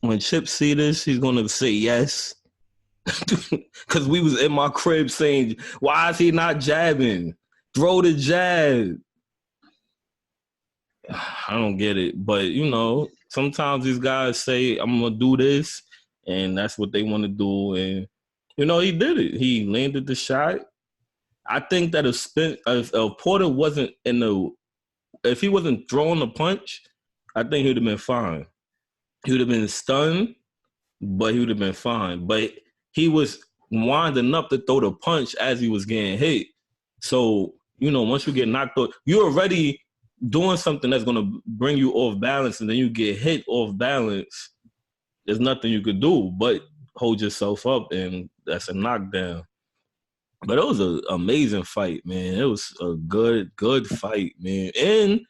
when Chip see this, he's going to say yes. Because we was in my crib saying, why is he not jabbing? Throw the jab. I don't get it. But, sometimes these guys say, I'm going to do this, and that's what they want to do. And, he did it. He landed the shot. I think that if Porter wasn't if he wasn't throwing the punch, I think he would have been fine. He would have been stunned, but he would have been fine. But he was winding up to throw the punch as he was getting hit. So, once you get knocked out, you're already doing something that's going to bring you off balance, and then you get hit off balance. There's nothing you could do but hold yourself up, and that's a knockdown. But it was an amazing fight, man. It was a good fight, man. And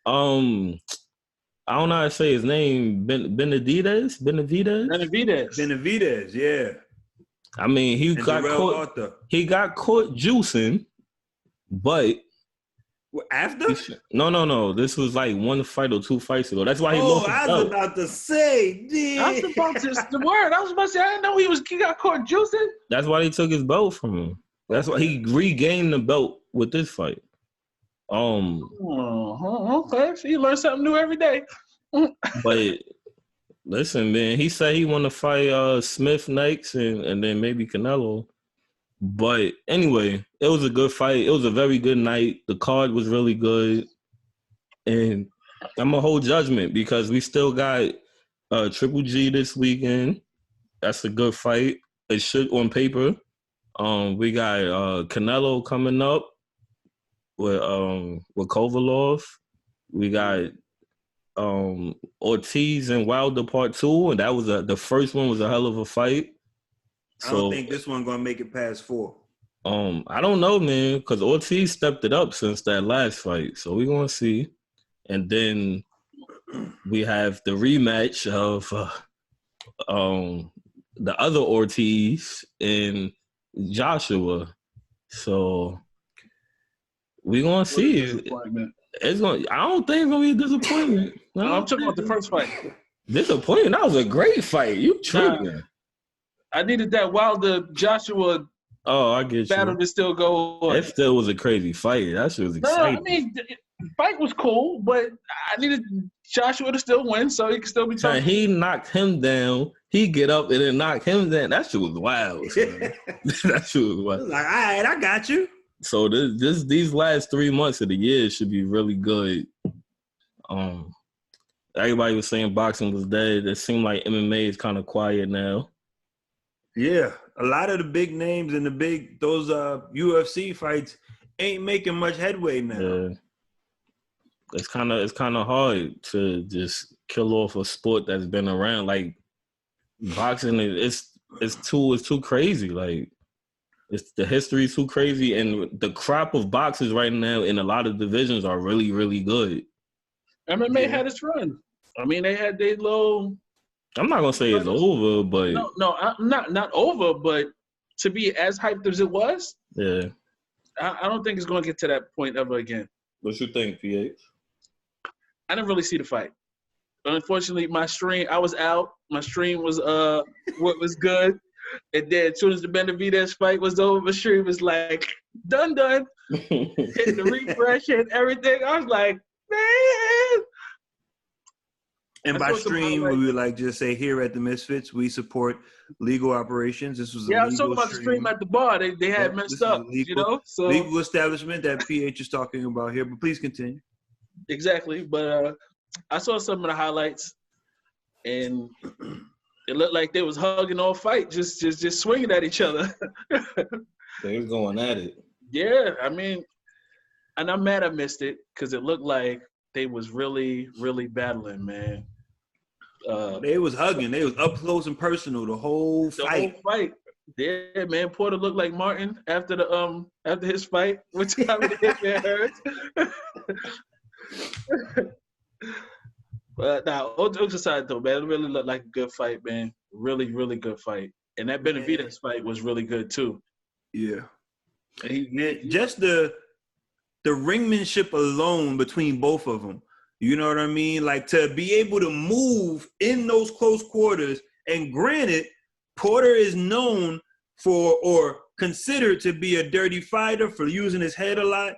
I don't know how to say his name, Benavidez, yeah. I mean, he got caught juicing, but after? No. This was like one fight or two fights ago. That's why he lost his belt. I was about to say, dude. I was about to say, I didn't know he got caught juicing. That's why they took his belt from him. That's why he regained the belt with this fight. Okay, so you learn something new every day. But listen, man, he said he want to fight Smith next and then maybe Canelo. But anyway, it was a good fight. It was a very good night. The card was really good. And I'm going to hold judgment because we still got Triple G this weekend. That's a good fight. It should on paper. We got Canelo coming up with Kovalov. We got Ortiz and Wilder Part 2, and that was the first one was a hell of a fight. I don't think this one gonna make it past 4. I don't know, man, because Ortiz stepped it up since that last fight, so we're gonna see. And then we have the rematch of the other Ortiz and Joshua. So we're gonna see. It's gonna. I don't think it's gonna be a disappointment. No, I'm talking about the first fight. Disappointment. That was a great fight. You tripping? I needed that Wilder Joshua. Oh, I get battle you. to still go on. It still was a crazy fight. That shit was exciting. No, I mean, the fight was cool, but I needed Joshua to still win so he could still be talking. He knocked him down. He get up and then knock him down. That shit was wild. That shit was wild. Like, all right, I got you. So these last 3 months of the year should be really good. Everybody was saying boxing was dead. It seemed like MMA is kind of quiet now. Yeah, a lot of the big names and those UFC fights ain't making much headway now. Yeah. It's kind of hard to just kill off a sport that's been around. Like boxing, it's too crazy. Like the history too crazy, and the crop of boxers right now in a lot of divisions are really, really good. MMA had its run. I mean, they had their little. I'm not gonna say it's over, but no, I'm not over. But to be as hyped as it was, yeah, I don't think it's gonna get to that point ever again. What you think, PH? I didn't really see the fight. Unfortunately, I was out. My stream was what was good. And then as soon as the Benavidez fight was over, my stream was like, done. Hit the refresh and everything. I was like, man. And by stream, we would like just say here at the MizFitz, we support legal operations. This was I was talking about the stream at the bar. They had messed up, So legal establishment that PH is talking about here. But please continue. Exactly, but I saw some of the highlights, and it looked like they was hugging all fight, just swinging at each other. They was going at it. Yeah, I mean, and I'm mad I missed it because it looked like they was really, really battling, man. They was hugging. They was up close and personal the whole fight. Yeah, man. Porter looked like Martin after his fight, which time it hurts. But now, all jokes aside, though, man, it really looked like a good fight, man. Really, really good fight. And that Benavidez fight was really good too. Yeah. And just the ringmanship alone between both of them. You know what I mean? Like to be able to move in those close quarters. And granted, Porter is known for or considered to be a dirty fighter for using his head a lot.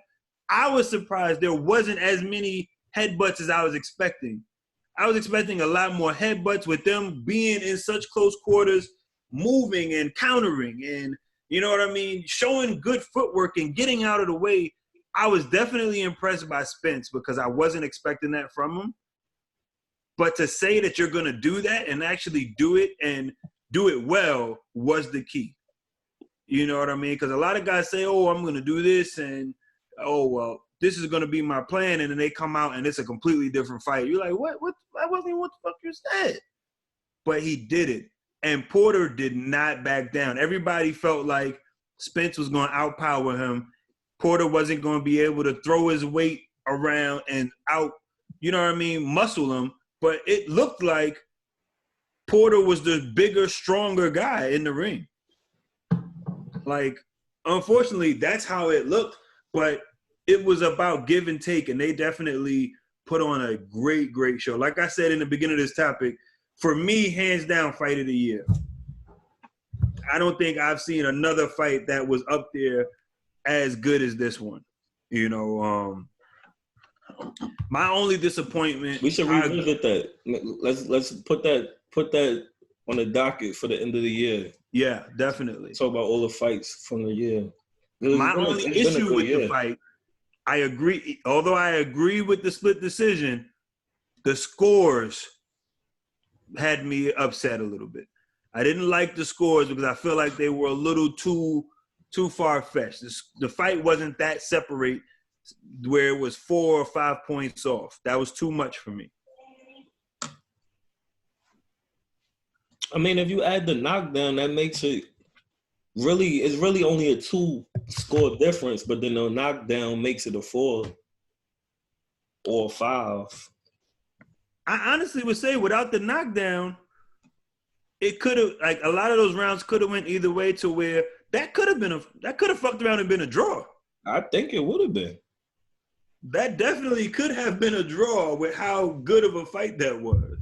I was surprised there wasn't as many headbutts as I was expecting. I was expecting a lot more headbutts with them being in such close quarters, moving and countering and, you know what I mean, showing good footwork and getting out of the way. I was definitely impressed by Spence because I wasn't expecting that from him. But to say that you're going to do that and actually do it and do it well was the key. You know what I mean? Because a lot of guys say, oh, I'm going to do this and, oh, well, this is going to be my plan. And then they come out and it's a completely different fight. You're like, what? That wasn't what the fuck you said. But he did it. And Porter did not back down. Everybody felt like Spence was going to outpower him. Porter wasn't going to be able to throw his weight around and out, you know what I mean, muscle him. But it looked like Porter was the bigger, stronger guy in the ring. Like, unfortunately, that's how it looked. But it was about give and take, and they definitely put on a great, great show. Like I said in the beginning of this topic, for me, hands down, fight of the year. I don't think I've seen another fight that was up there as good as this one. You know, my only disappointment. We should revisit that. Let's put that on the docket for the end of the year. Yeah, definitely. Talk about all the fights from the year. My only issue with the fight, I agree. Although I agree with the split decision, the scores had me upset a little bit. I didn't like the scores because I feel like they were a little too far-fetched. The fight wasn't that separate where it was 4 or 5 points off. That was too much for me. I mean, if you add the knockdown, that makes it it's really only a 2-score difference, but then the knockdown makes it a 4 or a 5. I honestly would say without the knockdown, it could have, like, a lot of those rounds could have went either way, to where that could have fucked around and been a draw. I think it would have been. That definitely could have been a draw with how good of a fight that was.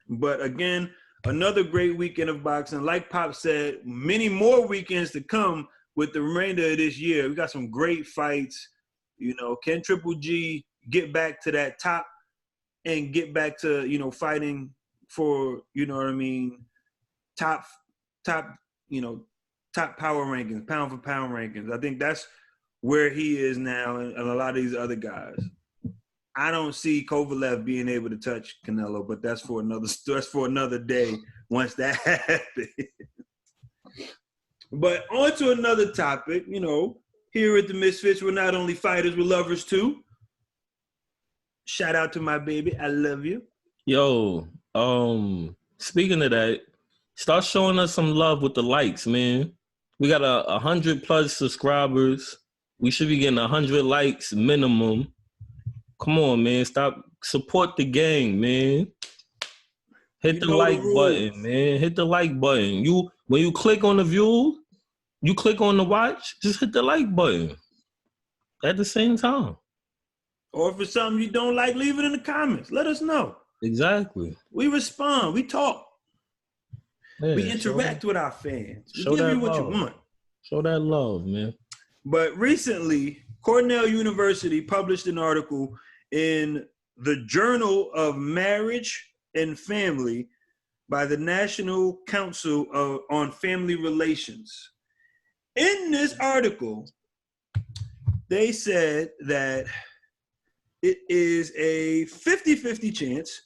But again, another great weekend of boxing. Like Pop said, many more weekends to come with the remainder of this year. We got some great fights. You know, can Triple G get back to that top and get back to, you know, fighting for, you know what I mean, top power rankings, pound for pound rankings. I think that's where he is now, and a lot of these other guys. I don't see Kovalev being able to touch Canelo, but that's for another day once that happens. But on to another topic. You know, here at the MizFitz, we're not only fighters, we're lovers too. Shout out to my baby. I love you. Yo, speaking of that, start showing us some love with the likes, man. We got 100+ subscribers. We should be getting 100 likes minimum. Come on, man. Stop. Support the gang, man. Hit the like button, man. Hit the like button. When you click on the view, you click on the watch, just hit the like button at the same time. Or if it's something you don't like, leave it in the comments. Let us know. Exactly. We respond. We talk. Yeah, we interact with our fans. We show give you what love. you want. Show that love, man. But recently, Cornell University published an article in the Journal of Marriage and Family by the National Council on Family Relations. In this article, they said that it is a 50-50 chance.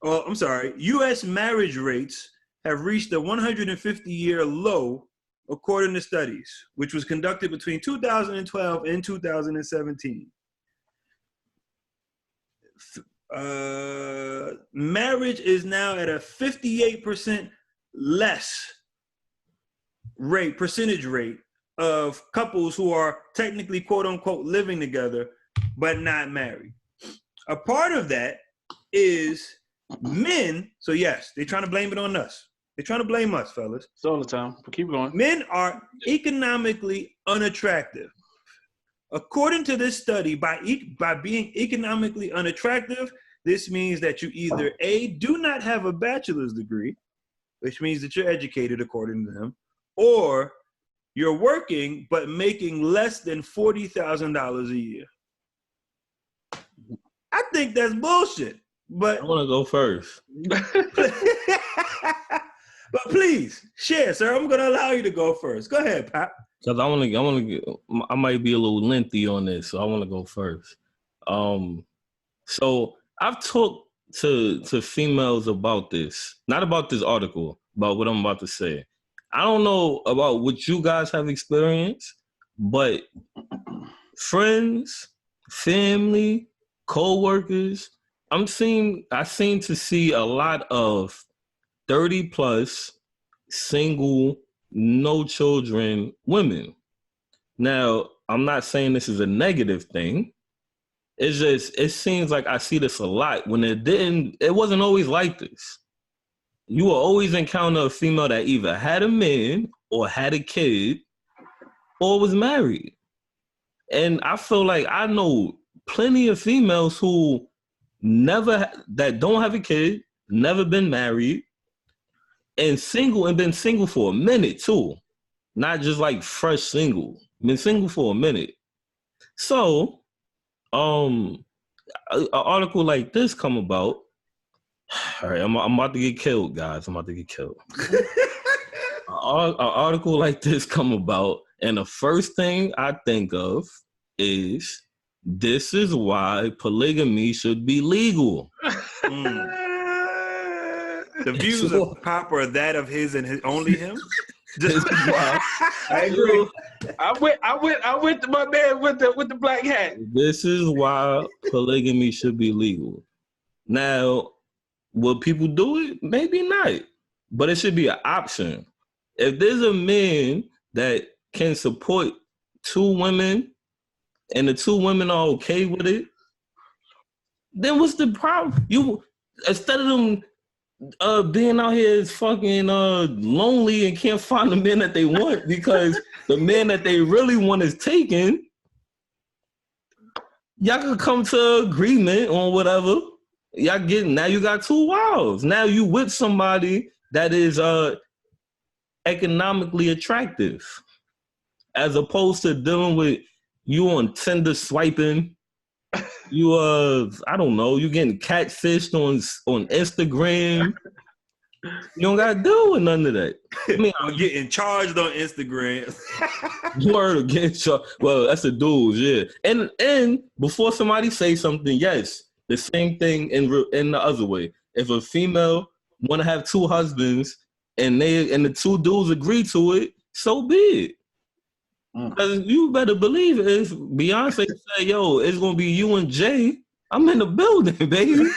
U.S. marriage rates have reached a 150-year low, according to studies, which was conducted between 2012 and 2017. Marriage is now at a 58% less percentage rate of couples who are technically, quote unquote, living together, but not married. A part of that is men. So yes, they're trying to blame it on us. They're trying to blame us, fellas. It's all the time. But keep going. Men are economically unattractive. According to this study, by being economically unattractive, this means that you either A, do not have a bachelor's degree, which means that you're educated according to them, or you're working but making less than $40,000 a year. I think that's bullshit. But I want to go first. But please share, sir. I'm gonna allow you to go first. Go ahead, Pop. Because I might be a little lengthy on this, so I want to go first. So I've talked to females about this, not about this article, about what I'm about to say. I don't know about what you guys have experienced, but friends, family, co-workers, I seem to see a lot of 30+ single, no children women. Now, I'm not saying this is a negative thing. It's just, it seems like I see this a lot when it wasn't always like this. You will always encounter a female that either had a man or had a kid or was married. And I feel like I know plenty of females who that don't have a kid, never been married, and single, and been single for a minute too. Not just like fresh single. Been single for a minute. So, an article like this come about. All right, I'm about to get killed, guys. I'm about to get killed. An article like this come about, and the first thing I think of is, this is why polygamy should be legal. The views of Pop are that of his and only him. I agree. I went to my man with the black hat. This is why polygamy should be legal. Now, will people do it? Maybe not. but it should be an option. If there's a man that can support 2 women and the 2 women are okay with it, then what's the problem? You, instead of them being out here is fucking lonely and can't find the men that they want because the man that they really want is taken, y'all can come to agreement on whatever. Now you got 2 wives. Now you with somebody that is economically attractive, as opposed to dealing with you on Tinder swiping. You I don't know, you getting catfished on Instagram. You don't gotta deal with none of that. I mean, I'm getting charged on Instagram. You are getting charged. Well, that's the dudes, yeah. And before somebody say something, yes, the same thing in the other way. If a female want to have 2 husbands and the 2 dudes agree to it, so be it. Because you better believe it. If Beyonce say, yo, it's going to be you and Jay, I'm in the building, baby.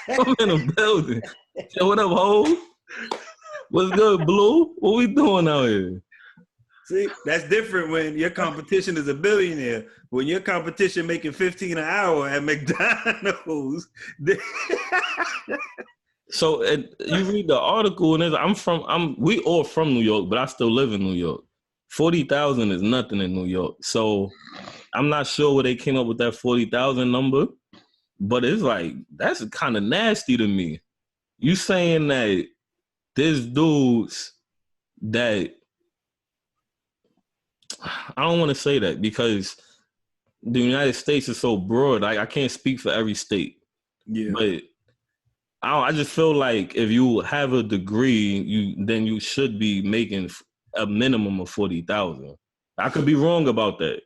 I'm in the building. So what up, ho? What's good, Blue? What we doing out here? See, that's different when your competition is a billionaire. When your competition making $15 an hour at McDonald's. So you read the article and we all from New York, but I still live in New York. 40,000 is nothing in New York. So I'm not sure where they came up with that 40,000 number, but it's like, that's kind of nasty to me. You saying that there's dudes that, I don't want to say that because the United States is so broad. I can't speak for every state. Yeah. But I just feel like if you have a degree, then you should be making a minimum of 40,000. I could be wrong about that.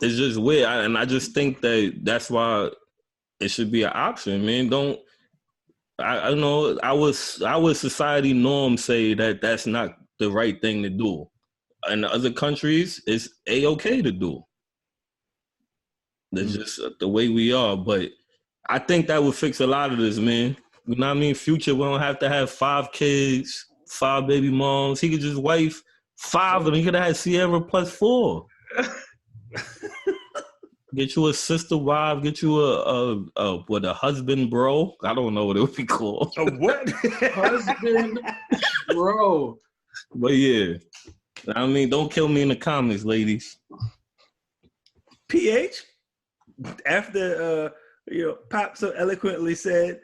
It's just weird, and I just think that's why it should be an option, man. I know our society norms say that that's not the right thing to do. In other countries, it's A-okay to do. That's just the way we are. But I think that would fix a lot of this, man. You know what I mean? Future, we don't have to have 5 kids, 5 baby moms. He could just wife 5 of them. He could have had Sierra plus 4. Get you a sister wife, get you a husband bro. I don't know what it would be called. A what? Husband bro. But yeah. I mean, don't kill me in the comments, ladies. PH, after Pop so eloquently said,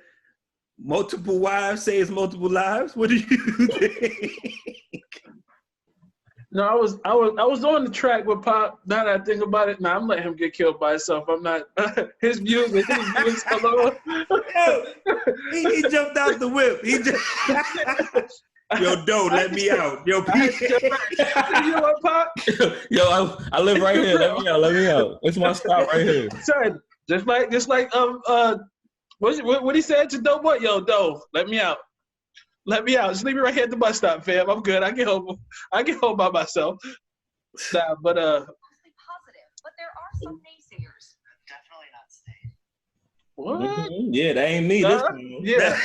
multiple wives saves multiple lives. What do you think? No, I was on the track with Pop. Now that I think about it, I'm letting him get killed by himself. I'm not his views alone. He jumped out the whip. He just yo, Doe, let me out. Yo, you know what, Pop? Yo, I live right here. Let me out. It's my spot right here. Son, just like what he said to Doe, what? Yo, Doe, let me out. Let me out. Just leave me right here at the bus stop, fam. I'm good. I get home by myself. Nah, but positive. But there are some naysayers. Definitely not staying. what? Yeah, that ain't me. This time. Yeah.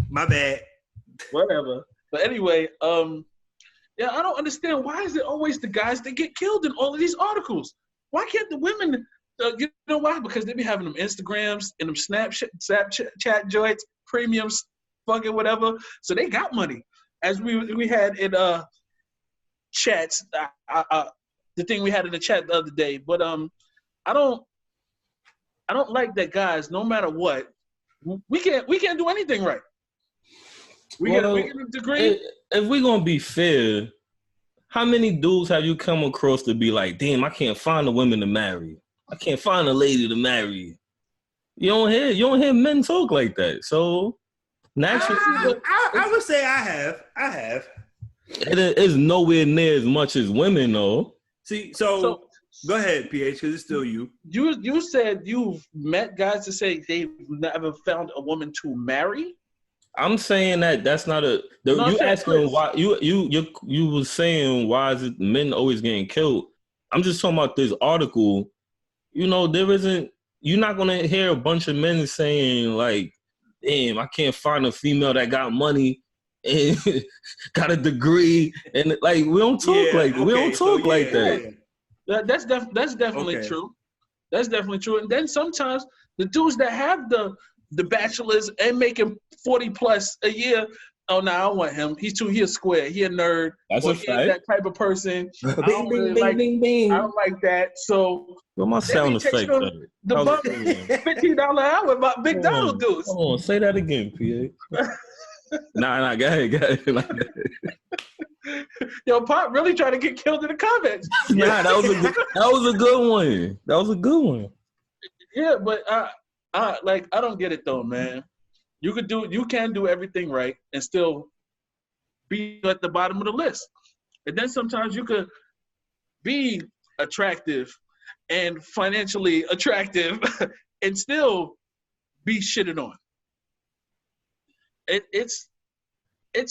My bad. Whatever. But anyway, yeah, I don't understand. Why is it always the guys that get killed in all of these articles? Why can't the women? You know why? Because they be having them Instagrams and them Snapchat joints, premiums, fucking whatever. So they got money. As we had in chats, the thing we had in the chat the other day. But I don't like that guys. No matter what, we can't do anything right. We get a degree. If we're gonna be fair, how many dudes have you come across to be like, damn, I can't find a woman to marry. I can't find a lady to marry. You don't hear men talk like that. So naturally, I would say I have. It is nowhere near as much as women, though. See, so go ahead, PH, because it's still you. You said you've met guys to say they've never found a woman to marry. I'm saying that's not a. You asking why you was saying why is it men always getting killed? I'm just talking about this article. You know, there isn't you're not gonna hear a bunch of men saying like, "Damn, I can't find a female that got money and got a degree," and like we don't talk like that. That's definitely true. That's definitely true. And then sometimes the dudes that have the bachelors and making 40 plus a year, oh no, I don't want him. He a square. He a nerd. That's or a he fact. Ain't that type of person. I Bing, bing, bing, bing, bing. I don't like that. So what my sound effect? The bump $15 an hour by McDonald's dudes. Come on, say that again, PA. Nah, go ahead. Yo, Pop really trying to get killed in the comments. Nah, that was a good one. That was a good one. Yeah, but I don't get it though, man. You can do everything right and still be at the bottom of the list. And then sometimes you could be attractive and financially attractive and still be shitted on. It's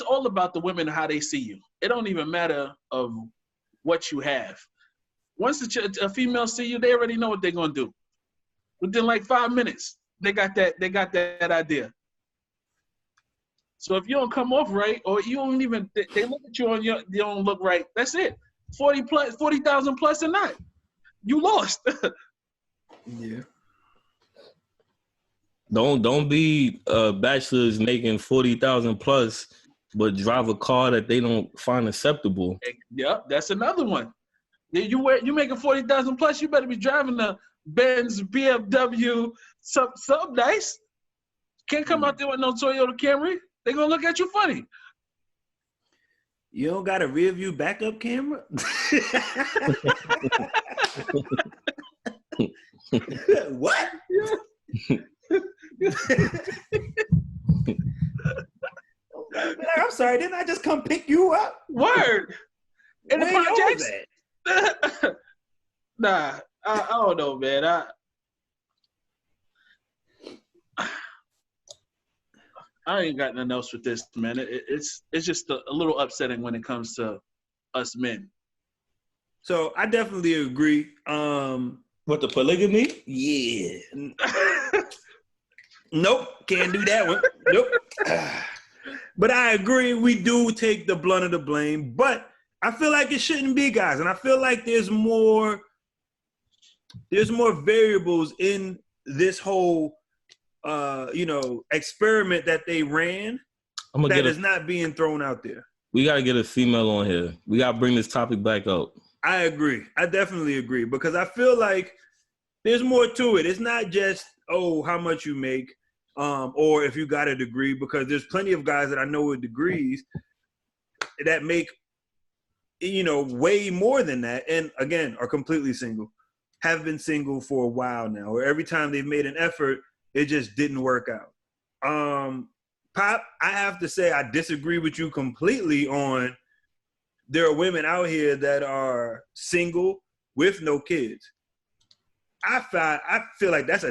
all about the women and how they see you. It don't even matter of what you have. Once a female see you, they already know what they're gonna do. Within like 5 minutes, they got that idea. So if you don't come off right, or you don't even they look at you and you don't look right, that's it. 40,000 plus or not, you lost. Yeah. Don't be bachelors making 40,000 plus, but drive a car that they don't find acceptable. Yep, that's another one. You making 40,000 plus, you better be driving the Benz, BMW, something nice. Can't come out there with no Toyota Camry. They're gonna look at you funny. You don't got a rear view backup camera? What? I'm sorry, didn't I just come pick you up? Word. In the Where projects? Nah, I don't know, man. I ain't got nothing else with this, man. It's just a little upsetting when it comes to us men. So I definitely agree. What, the polygamy? Yeah. Nope, can't do that one. Nope. But I agree, we do take the blunt of the blame, but I feel like it shouldn't be, guys. And I feel like there's more variables in this whole experiment that they ran that is not being thrown out there. We got to get a female on here. We got to bring this topic back up. I agree. I definitely agree, because I feel like there's more to it. It's not just, how much you make, or if you got a degree, because there's plenty of guys that I know with degrees that make, way more than that. And again, are completely single, have been single for a while now, or every time they've made an effort, it just didn't work out. Pop, I have to say I disagree with you completely on there are women out here that are single with no kids. I feel like that's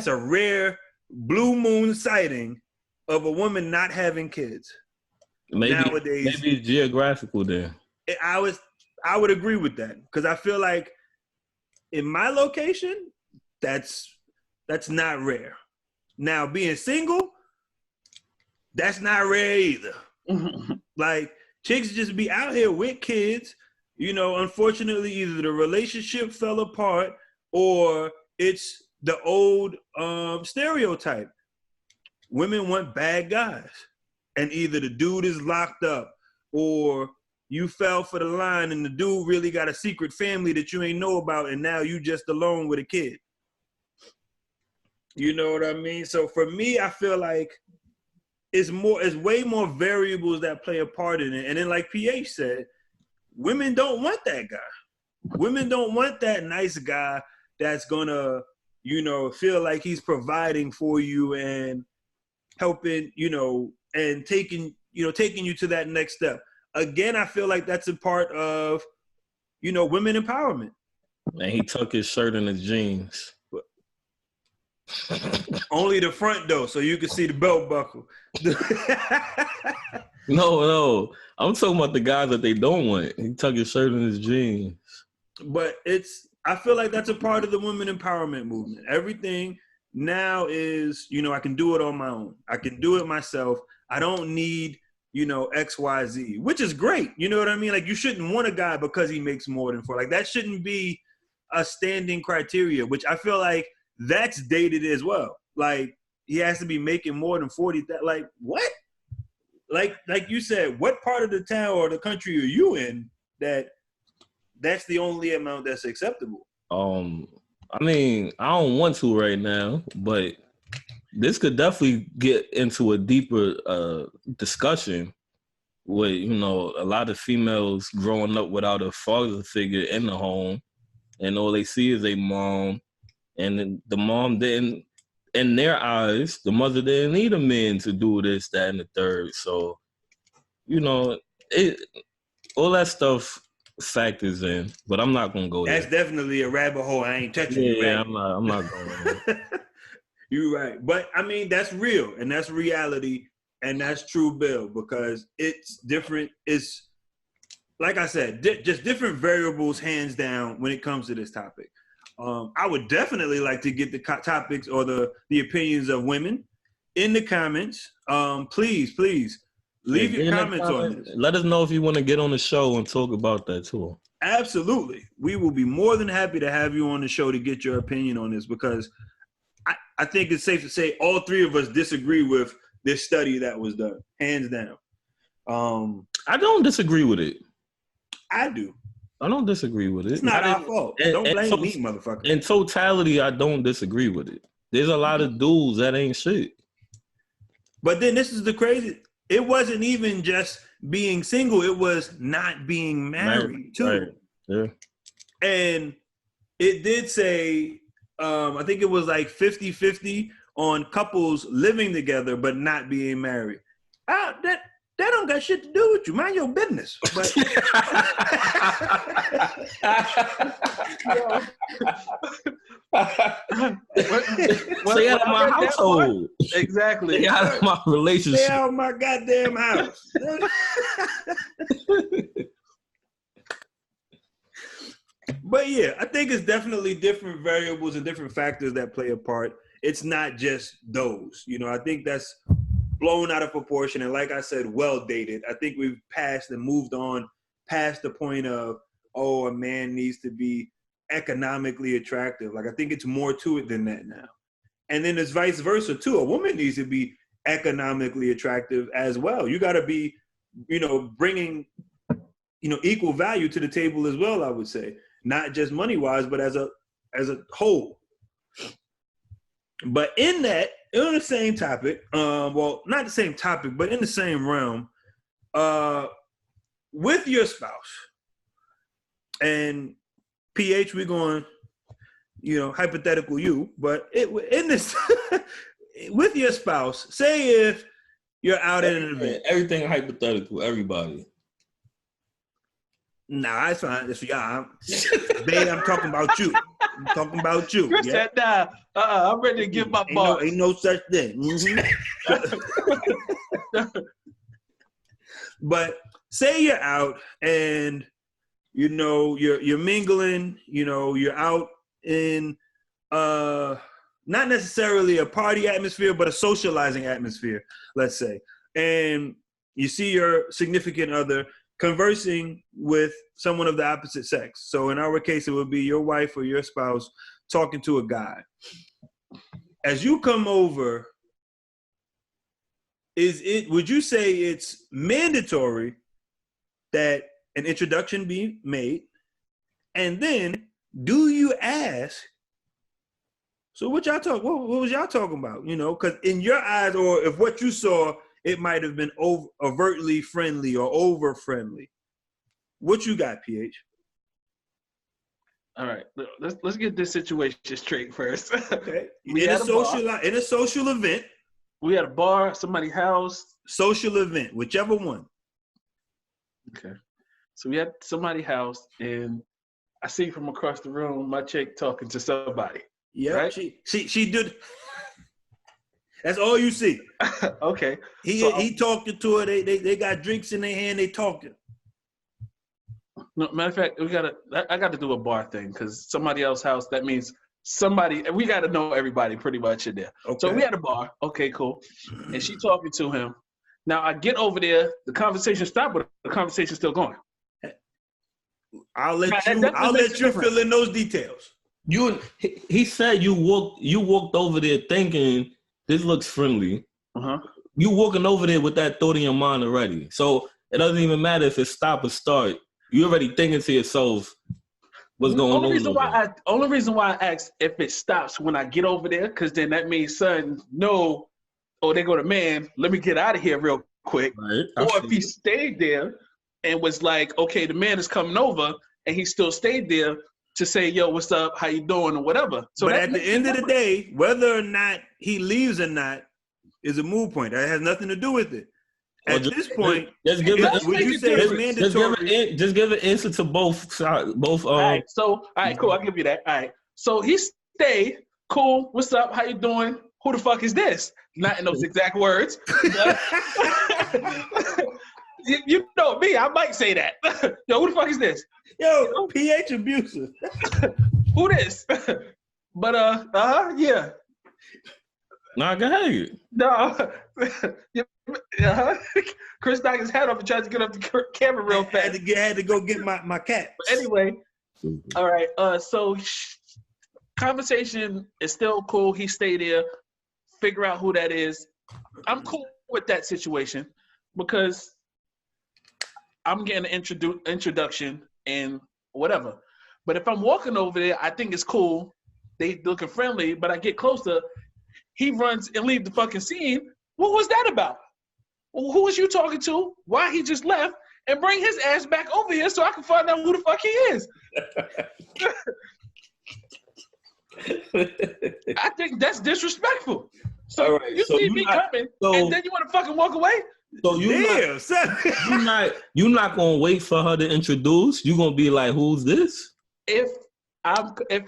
a rare blue moon sighting of a woman not having kids. Nowadays, maybe it's geographical then. I would agree with that, because I feel like in my location, that's not rare. Now, being single, that's not rare either. Like, chicks just be out here with kids. Unfortunately, either the relationship fell apart or it's the old stereotype. Women want bad guys. And either the dude is locked up or you fell for the line and the dude really got a secret family that you ain't know about, and now you just alone with a kid. You know what I mean? So for me, I feel like it's way more variables that play a part in it. And then like PH said, women don't want that guy. Women don't want that nice guy that's gonna, feel like he's providing for you and helping, and taking you to that next step. Again, I feel like that's a part of, women empowerment. And he tucked his shirt in his jeans. Only the front though, so you can see the belt buckle. No. I'm talking about the guys that they don't want. He tucked his shirt in his jeans. But it's I feel like that's a part of the women empowerment movement. Everything now is, I can do it on my own. I can do it myself. I don't need, X, Y, Z, which is great. You know what I mean? Like, you shouldn't want a guy because he makes more than 4. Like, that shouldn't be a standing criteria, which I feel like that's dated as well. Like, he has to be making more than 40. Like, what? Like you said, what part of the town or the country are you in that's the only amount that's acceptable? I mean, I don't want to right now, but this could definitely get into a deeper discussion with, a lot of females growing up without a father figure in the home, and all they see is a mom, and the mom didn't, in their eyes, the mother didn't need a man to do this, that, and the third. So, all that stuff factors in, but I'm not gonna go there. That's definitely a rabbit hole. I ain't touching you. Yeah, I'm not going there. You're right, but I mean that's real and that's reality and that's true, Bill, because it's different. It's like I said, just different variables, hands down, when it comes to this topic. I would definitely like to get the topics or the opinions of women in the comments. Please leave your comments on this. Let us know if you want to get on the show and talk about that too. Absolutely. We will be more than happy to have you on the show to get your opinion on this, because I think it's safe to say all three of us disagree with this study that was done, hands down. I don't disagree with it. I do. I don't disagree with it. It's not our fault. Don't blame me, motherfucker. In totality, I don't disagree with it. There's a lot of dudes that ain't shit. But then this is the crazy. It wasn't even just being single. It was not being married, too. Right. Yeah. And it did say, I think it was like 50-50 on couples living together but not being married. That don't got shit to do with you. Mind your business. But Stay out of my household. Exactly. Stay out of my relationship. Stay out of my goddamn house. But yeah, I think it's definitely different variables and different factors that play a part. It's not just those. I think that's blown out of proportion. And like I said, well dated. I think we've passed and moved on past the point of, a man needs to be economically attractive. Like, I think it's more to it than that now. And then it's vice versa too. A woman needs to be economically attractive as well. You got to be, bringing, equal value to the table as well, I would say. Not just money-wise, but as a whole. But in the same topic, well, not the same topic, but in the same realm, with your spouse, and PH, we're going, hypothetical you, but in this, with your spouse, say if you're out at an event. Everything hypothetical, everybody. Nah, it's fine. It's for y'all. Babe, I'm talking about you. I'm talking about you. Chris said, nah, I'm ready to give my boss. Ain't no such thing. But say you're out and, you're mingling, you're out in not necessarily a party atmosphere, but a socializing atmosphere, let's say. And you see your significant other conversing with someone of the opposite sex. So in our case, it would be your wife or your spouse talking to a guy. As you come over, would you say it's mandatory that an introduction be made? And then do you ask, so what was y'all talking about? Because in your eyes, or if what you saw, it might have been overtly friendly or over friendly. What you got, PH? All right, let's get this situation straight first. Okay. In a social event. We had a bar, somebody's house. Social event, whichever one. Okay. So we had somebody's house, and I see from across the room my chick talking to somebody. Yeah, right? She did. That's all you see. Okay. He talking to her. They got drinks in their hand. They talking. No, matter of fact, I got to do a bar thing because somebody else's house. That means we got to know everybody pretty much in there. Okay. So we had a bar. Okay, cool. And she talking to him. Now I get over there. The conversation stopped, but the conversation's still going. I'll let you fill in those details. He said you walked over there thinking this looks friendly. Uh-huh. You walking over there with that thought in your mind already. So it doesn't even matter if it's stop or start. You already thinking to yourself what's going on. Only reason why I asked if it stops when I get over there, because then that means son, no, oh, they go to man, let me get out of here real quick. Right. Or if he stayed there and was like, okay, the man is coming over, and he still stayed there to say, yo, what's up, how you doing, or whatever. So but at the end of the day, whether or not he leaves or not is a moot point. That has nothing to do with it. At this point, just give an answer to both sides. All right, cool. I'll give you that. All right. So he stayed, cool, what's up, how you doing? Who the fuck is this? Not in those exact words. You know me, I might say that. Yo, who the fuck is this? Yo, pH abusive. Who this? But yeah. Nah, go ahead. No. Chris knocked his head off and tried to get up the camera real fast. Had to go get my cat. But anyway, all right. So conversation is still cool. He stayed there. Figure out who that is. I'm cool with that situation because I'm getting an introduction and whatever. But if I'm walking over there, I think it's cool. They looking friendly, but I get closer. He runs and leave the fucking scene. What was that about? Who was you talking to? Why he just left? And bring his ass back over here so I can find out who the fuck he is. I think that's disrespectful. So you see me coming, and then you want to fucking walk away? So you're not gonna wait for her to introduce. You're gonna be like, "Who's this?" If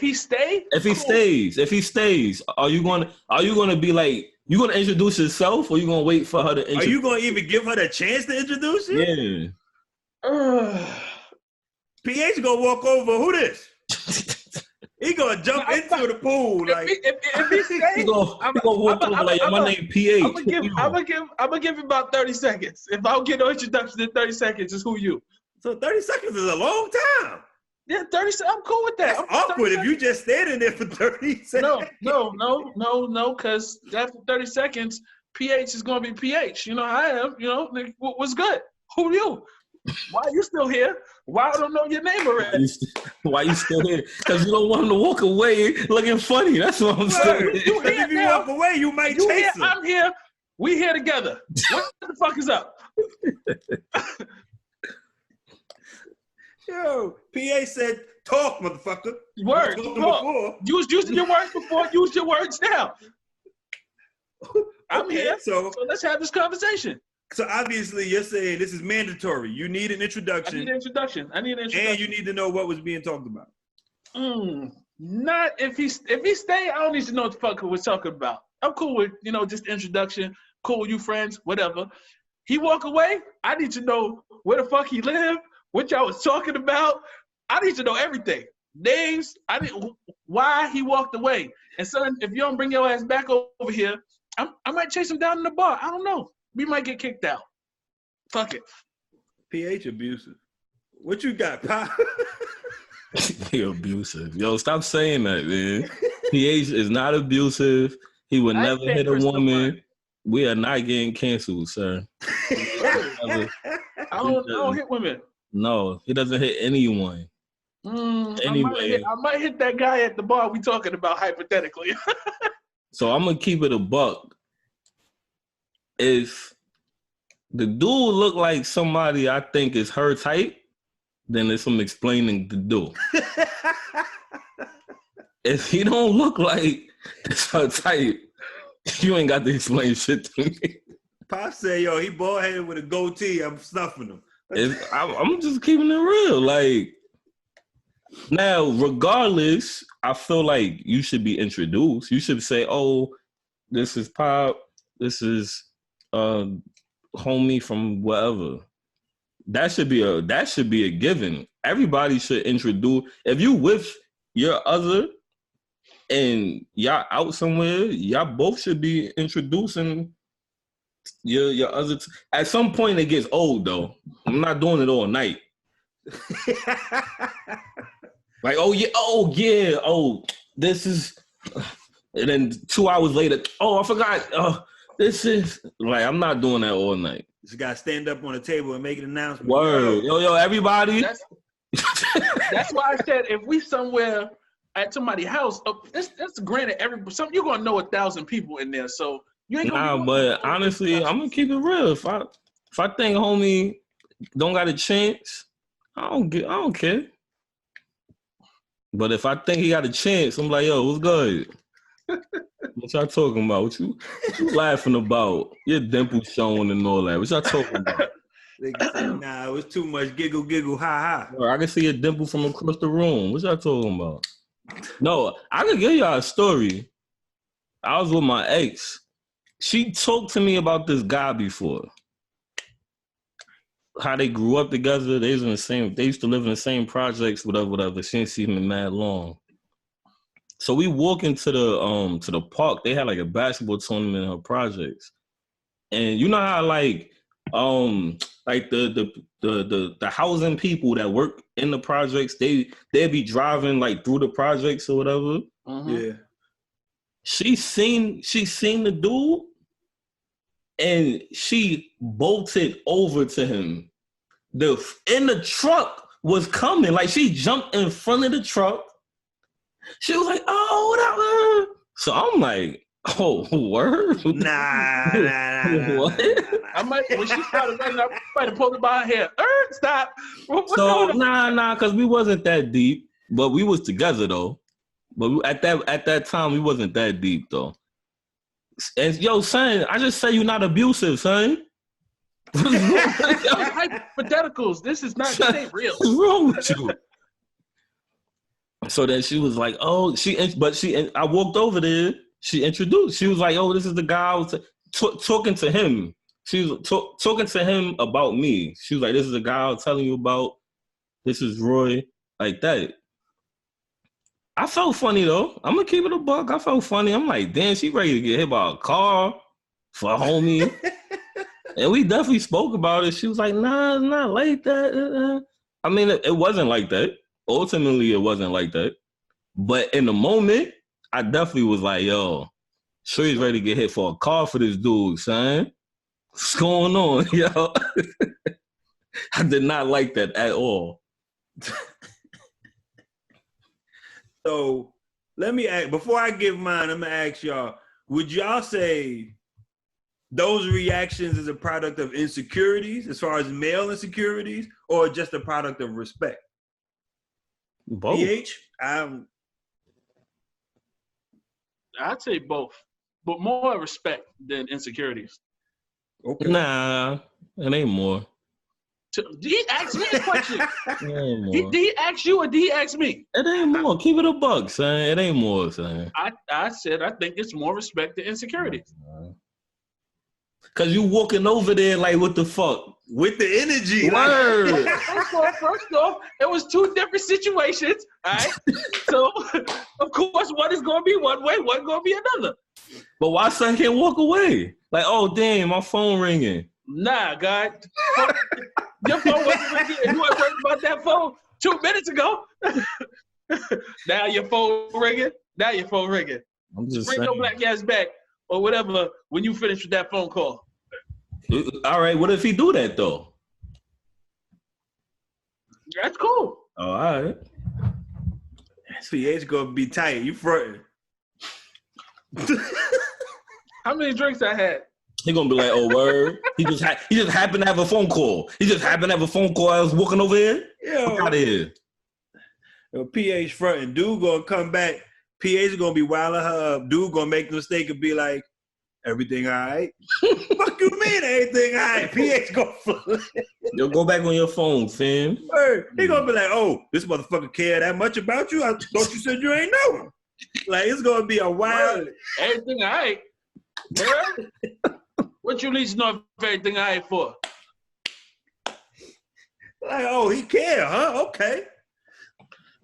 he stays, are you gonna be like, you gonna introduce yourself, or you gonna wait for her to introduce? Are you gonna even give her the chance to introduce you? Yeah. PH gonna walk over. Who this? He gonna jump into the pool like. If he stays, he gonna walk over like, my name PH. I'm gonna give him about 30 seconds. If I don't get no introduction in 30 seconds, it's who you. So 30 seconds is a long time. Yeah, 30 seconds. I'm cool with that. That's awkward if you just standing there for 30 seconds. No, because after 30 seconds, PH is gonna be PH. You know how I am. You know, what's good? Who are you? Why are you still here? Why I don't know your name already? Why you still here? Because you don't want him to walk away looking funny. That's what I'm saying. If you walk away, you might chase him. I'm here. We here together. What the fuck is up? Yo, PA said, talk, motherfucker. Words. Talk. Using your words before. Use your words now. I'm here. So let's have this conversation. So obviously you're saying this is mandatory. You need an introduction. I need an introduction. And you need to know what was being talked about. Not if he stay, I don't need to know what the fuck we're talking about. I'm cool with, just introduction. Cool, you friends, whatever. He walk away, I need to know where the fuck he lived, what y'all was talking about. I need to know everything. Names, why he walked away. And son, if you don't bring your ass back over here, I might chase him down in the bar. I don't know. We might get kicked out. Fuck it. PH abusive. What you got, Pop? You're abusive. Yo, stop saying that, man. PH is not abusive. He would never hit a woman. We are not getting canceled, sir. I don't hit women. No, he doesn't hit anyone. Anyway. I might hit that guy at the bar we talking about hypothetically. So I'm going to keep it a buck. If the dude look like somebody I think is her type, then there's some explaining to do. If he don't look like it's her type, you ain't got to explain shit to me. Pop say, yo, he bald headed with a goatee. I'm snuffing him. I'm just keeping it real. Like, now, regardless, I feel like you should be introduced. You should say, oh, this is Pop. This is homie from wherever. That should be a given. Everybody should introduce. If you with your other and y'all out somewhere, y'all both should be introducing your other. At some point, it gets old though. I'm not doing it all night. Like, this is, and then 2 hours later, I forgot. This is like, I'm not doing that all night. Just gotta stand up on the table and make an announcement. Word, yo, everybody. That's why I said if we somewhere at somebody's house, that's granted. You're gonna know 1,000 people in there, so you ain't gonna. But honestly, I'm gonna keep it real. If I think homie don't got a chance, I don't care. But if I think he got a chance, I'm like, yo, what's good? What y'all talking about? What you laughing about? Your dimple showing and all that. What y'all talking about? Nah, it was too much giggle, ha. I can see a dimple from across the room. What y'all talking about? No, I can give y'all a story. I was with my ex. She talked to me about this guy before. How they grew up together. They used to live in the same projects, whatever. She didn't see him in mad long. So we walk into the park. They had like a basketball tournament in her projects. And you know how like the housing people that work in the projects, they'd be driving like through the projects or whatever. Mm-hmm. Yeah. She seen the dude and she bolted over to him. In the truck was coming. Like she jumped in front of the truck. She was like, oh, whatever. So I'm like, oh, word? Nah. What? I might, when she started running up, I might have pulled it by her hair. Stop. What's So going on? nah, because we wasn't that deep, but we was together though. But at that time, we wasn't that deep though. And yo, son, I just say you're not abusive, son. Hypotheticals. This ain't real. What's wrong with you? So then she was like, oh, I walked over there. She introduced. She was like, oh, this is the guy I was talking to him. She was talking to him about me. She was like, this is the guy I was telling you about. This is Roy. Like that. I felt funny though. I'm gonna keep it a buck. I felt funny. I'm like, damn, she ready to get hit by a car for a homie. And we definitely spoke about it. She was like, nah, it's not like that. I mean, it wasn't like that. Ultimately, it wasn't like that. But in the moment, I definitely was like, yo, sure he's ready to get hit for a car for this dude, son. What's going on, yo? I did not like that at all. So let me ask, before I give mine, I'm gonna ask y'all, would y'all say those reactions is a product of insecurities as far as male insecurities or just a product of respect? Both. PH? I'd say both, but more respect than insecurities. Okay. Nah, it ain't more. Did he ask me a question? It ain't more. Did he ask you or did he ask me? It ain't more. Keep it a buck, son. It ain't more, son. I said I think it's more respect than insecurities. Cause you walking over there like, what the fuck? With the energy. Word. First off, it was two different situations, all right? So, of course, one is going to be one way, one going to be another. But why son can't walk away? Like, oh, damn, my phone ringing. Nah, God. Your phone wasn't ringing and you weren't worried about that phone 2 minutes ago. Now your phone ringing. I'm just Bring saying. your black ass back or whatever when you finish with that phone call. All right, what if he do that, though? That's cool. Oh, all right. PH gonna be tight. You fronting. How many drinks I had? He gonna be like, oh, word. He just happened to have a phone call. I was walking over here. Yo, Fuck out of here. yo, PH fronting. Dude gonna come back. PH gonna be wilding her up. Dude gonna make the mistake and be like, everything all right? Fuck you mean everything all right? PH gonna flip. Yo, go back on your phone, fam. He gonna be like, oh, this motherfucker care that much about you? I thought you said you ain't know him. Like, it's gonna be a wild. Everything all right. Word? What you need to know if everything all right for? Like, oh, he care, huh? Okay.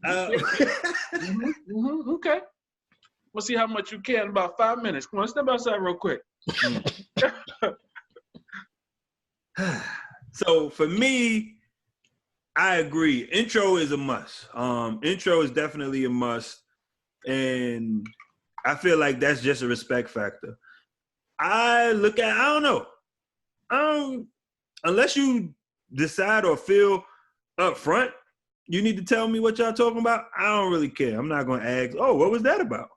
Okay. We'll see how much you care in about 5 minutes. Come on, step outside real quick. So for me, I agree. Intro is a must. Intro is definitely a must. And I feel like that's just a respect factor. I don't know. Unless you decide or feel up front, you need to tell me what y'all talking about. I don't really care. I'm not going to ask, oh, what was that about?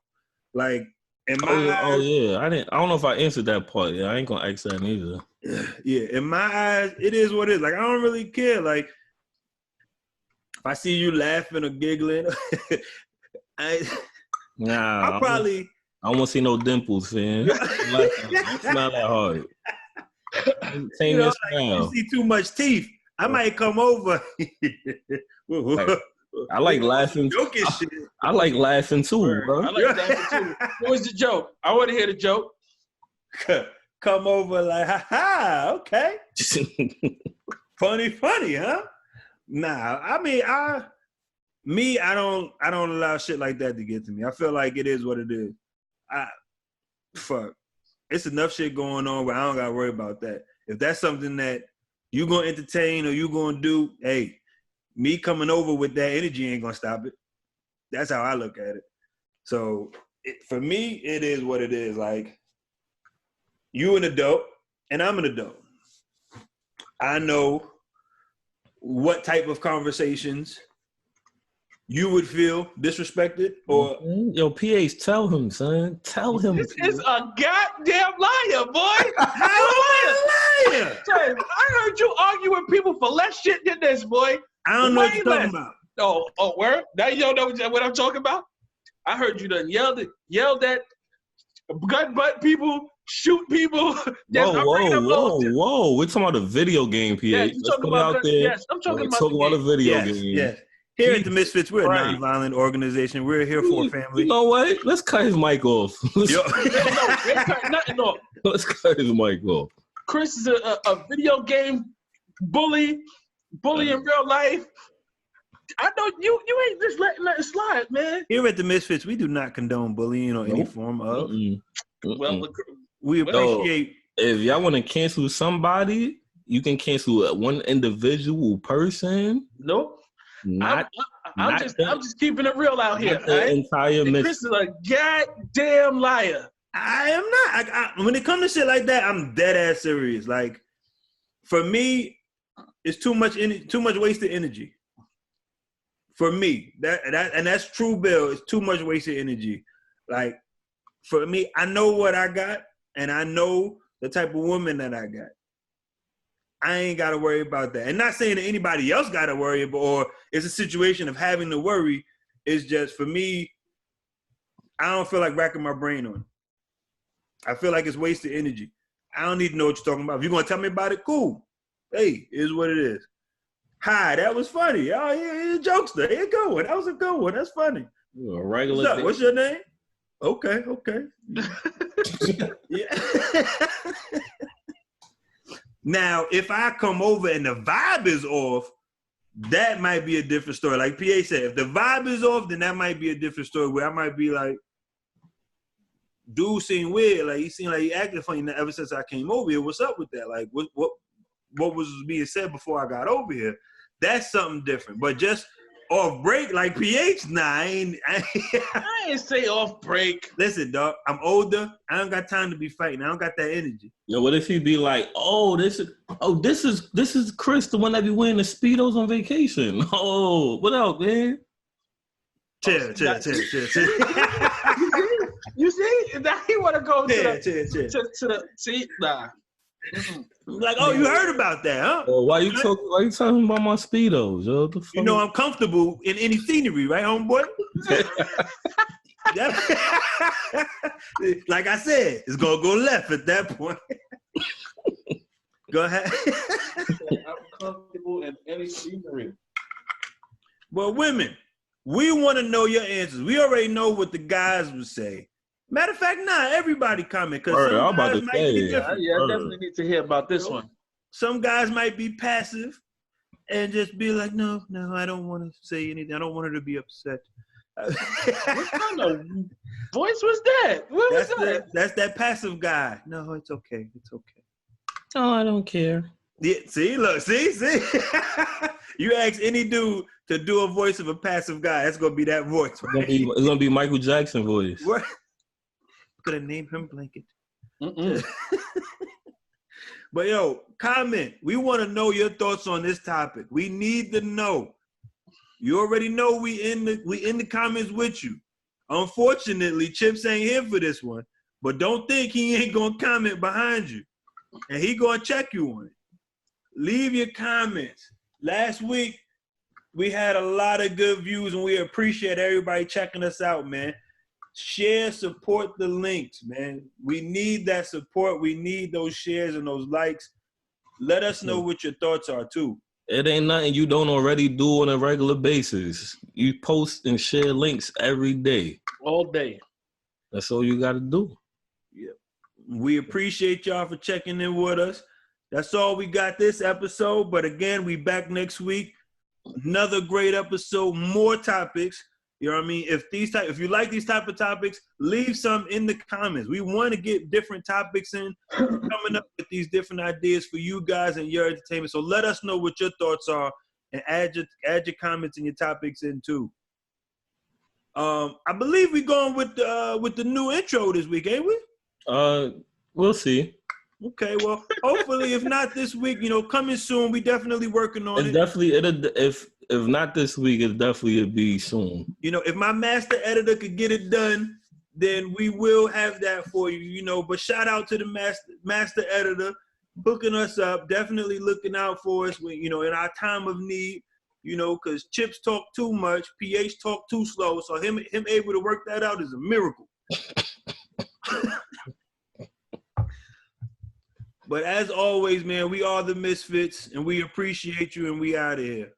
Like, in my eyes, yeah. I don't know if I answered that part. Yeah, I ain't going to ask that either. Yeah, in my eyes, it is what it is. Like, I don't really care. Like, if I see you laughing or giggling, Nah, I don't want to see no dimples, man. Don't smile that hard. You see too much teeth. I might come over. I like laughing. I like laughing too, bro. I like laughing too. What was the joke? I want to hear the joke. Come over like, ha, okay. funny, huh? Nah, I mean, I don't allow shit like that to get to me. I feel like it is what it is. It's enough shit going on where I don't gotta worry about that. If that's something that you gonna entertain or you gonna do, hey, me coming over with that energy ain't gonna stop it. That's how I look at it. So for me, it is what it is. Like, you an adult and I'm an adult. I know what type of conversations you would feel disrespected or yo, PH, tell him, son. Tell him. This is a goddamn liar, boy. How am I a liar? Son, I heard you argue with people for less shit than this, boy. I don't know what you're talking about. Oh, where? Now you don't know what I'm talking about? I heard you done yelled at gun butt people, shoot people. Whoa. We're talking about a video game, PH. Yeah, Let's go out there. Yes, I'm talking about a video game. Yes. Here at the MizFitz, we're a nonviolent organization. We're here for a family. You know what? Let's cut his mic off. Let's cut nothing off. Let's cut his mic off. Chris is a video game bully in real life. I know you ain't just letting nothing slide, man. Here at the MizFitz, we do not condone bullying or any form of. Well, we appreciate. If y'all want to cancel somebody, you can cancel one individual person. Nope. I'm just keeping it real out here. The entire Chris is a goddamn liar. I am not. When it comes to shit like that, I'm dead ass serious. Like, for me, it's too much wasted energy. For me, that's true, Bill. It's too much wasted energy. Like, for me, I know what I got, and I know the type of woman that I got. I ain't got to worry about that. And not saying that anybody else got to worry about, or it's a situation of having to worry. It's just, for me, I don't feel like racking my brain on it. I feel like it's wasted energy. I don't need to know what you're talking about. If you're going to tell me about it, cool. Hey, it is what it is. Hi, that was funny. Oh, yeah, you're a jokester. Here you go. That was a good one. That's funny. You're a regular. What's your name? Okay. Yeah. Now, if I come over and the vibe is off, that might be a different story. Like PA said, if the vibe is off, then that might be a different story where I might be like, dude seemed weird. Like, he seemed like he acted funny ever since I came over here. What's up with that? Like, what was being said before I got over here? That's something different. But just off break, like PH, nah, I ain't say off break. Listen, dog, I'm older. I don't got time to be fighting. I don't got that energy. Yo, what if he be like, this is Chris, the one that be wearing the Speedos on vacation. Oh, what up, man? Chill. You see? Now he want to go to the see, nah. Like, oh, you heard about that, huh? Why you talking about my Speedos? Yo, the fuck? You know I'm comfortable in any scenery, right, homeboy? Like I said, it's gonna go left at that point. Go ahead. I'm comfortable in any scenery. Well, women, we want to know your answers. We already know what the guys would say. Matter of fact, everybody comment, because some guys might be different. I definitely need to hear about this one. Some guys might be passive, and just be like, no, I don't want to say anything. I don't want her to be upset. What kind of voice was that? What was that? That's that passive guy. No, it's okay. It's okay. Oh, I don't care. Yeah, see, look, see. You ask any dude to do a voice of a passive guy, it's gonna be that voice. Right? It's gonna be Michael Jackson voice. What? Gonna name him Blanket. But yo, comment. We want to know your thoughts on this topic. We need to know. You already know we in the comments with you. Unfortunately, Chips ain't here for this one, but don't think he ain't gonna comment behind you, and he gonna check you on it. Leave your comments. Last week we had a lot of good views, and we appreciate everybody checking us out, man. Share, support the links, man. We need that support. We need those shares and those likes. Let us know what your thoughts are too. It ain't nothing you don't already do on a regular basis. You post and share links every day. All day. That's all you got to do. Yeah. We appreciate y'all for checking in with us. That's all we got this episode. But again, we back next week. Another great episode, more topics. You know what I mean? If you like these type of topics, leave some in the comments. We want to get different topics in, coming up with these different ideas for you guys and your entertainment. So let us know what your thoughts are and add your comments and your topics in too. I believe we're going with the new intro this week, ain't we? We'll see. Okay, well, hopefully, if not this week, coming soon. We definitely working on it. If not this week, it definitely will be soon. If my master editor could get it done, then we will have that for you. But shout out to the master editor hooking us up, definitely looking out for us when in our time of need. Because Chips talk too much, PH talk too slow, so him able to work that out is a miracle. But as always, man, we are the MizFitz, and we appreciate you, and we out of here.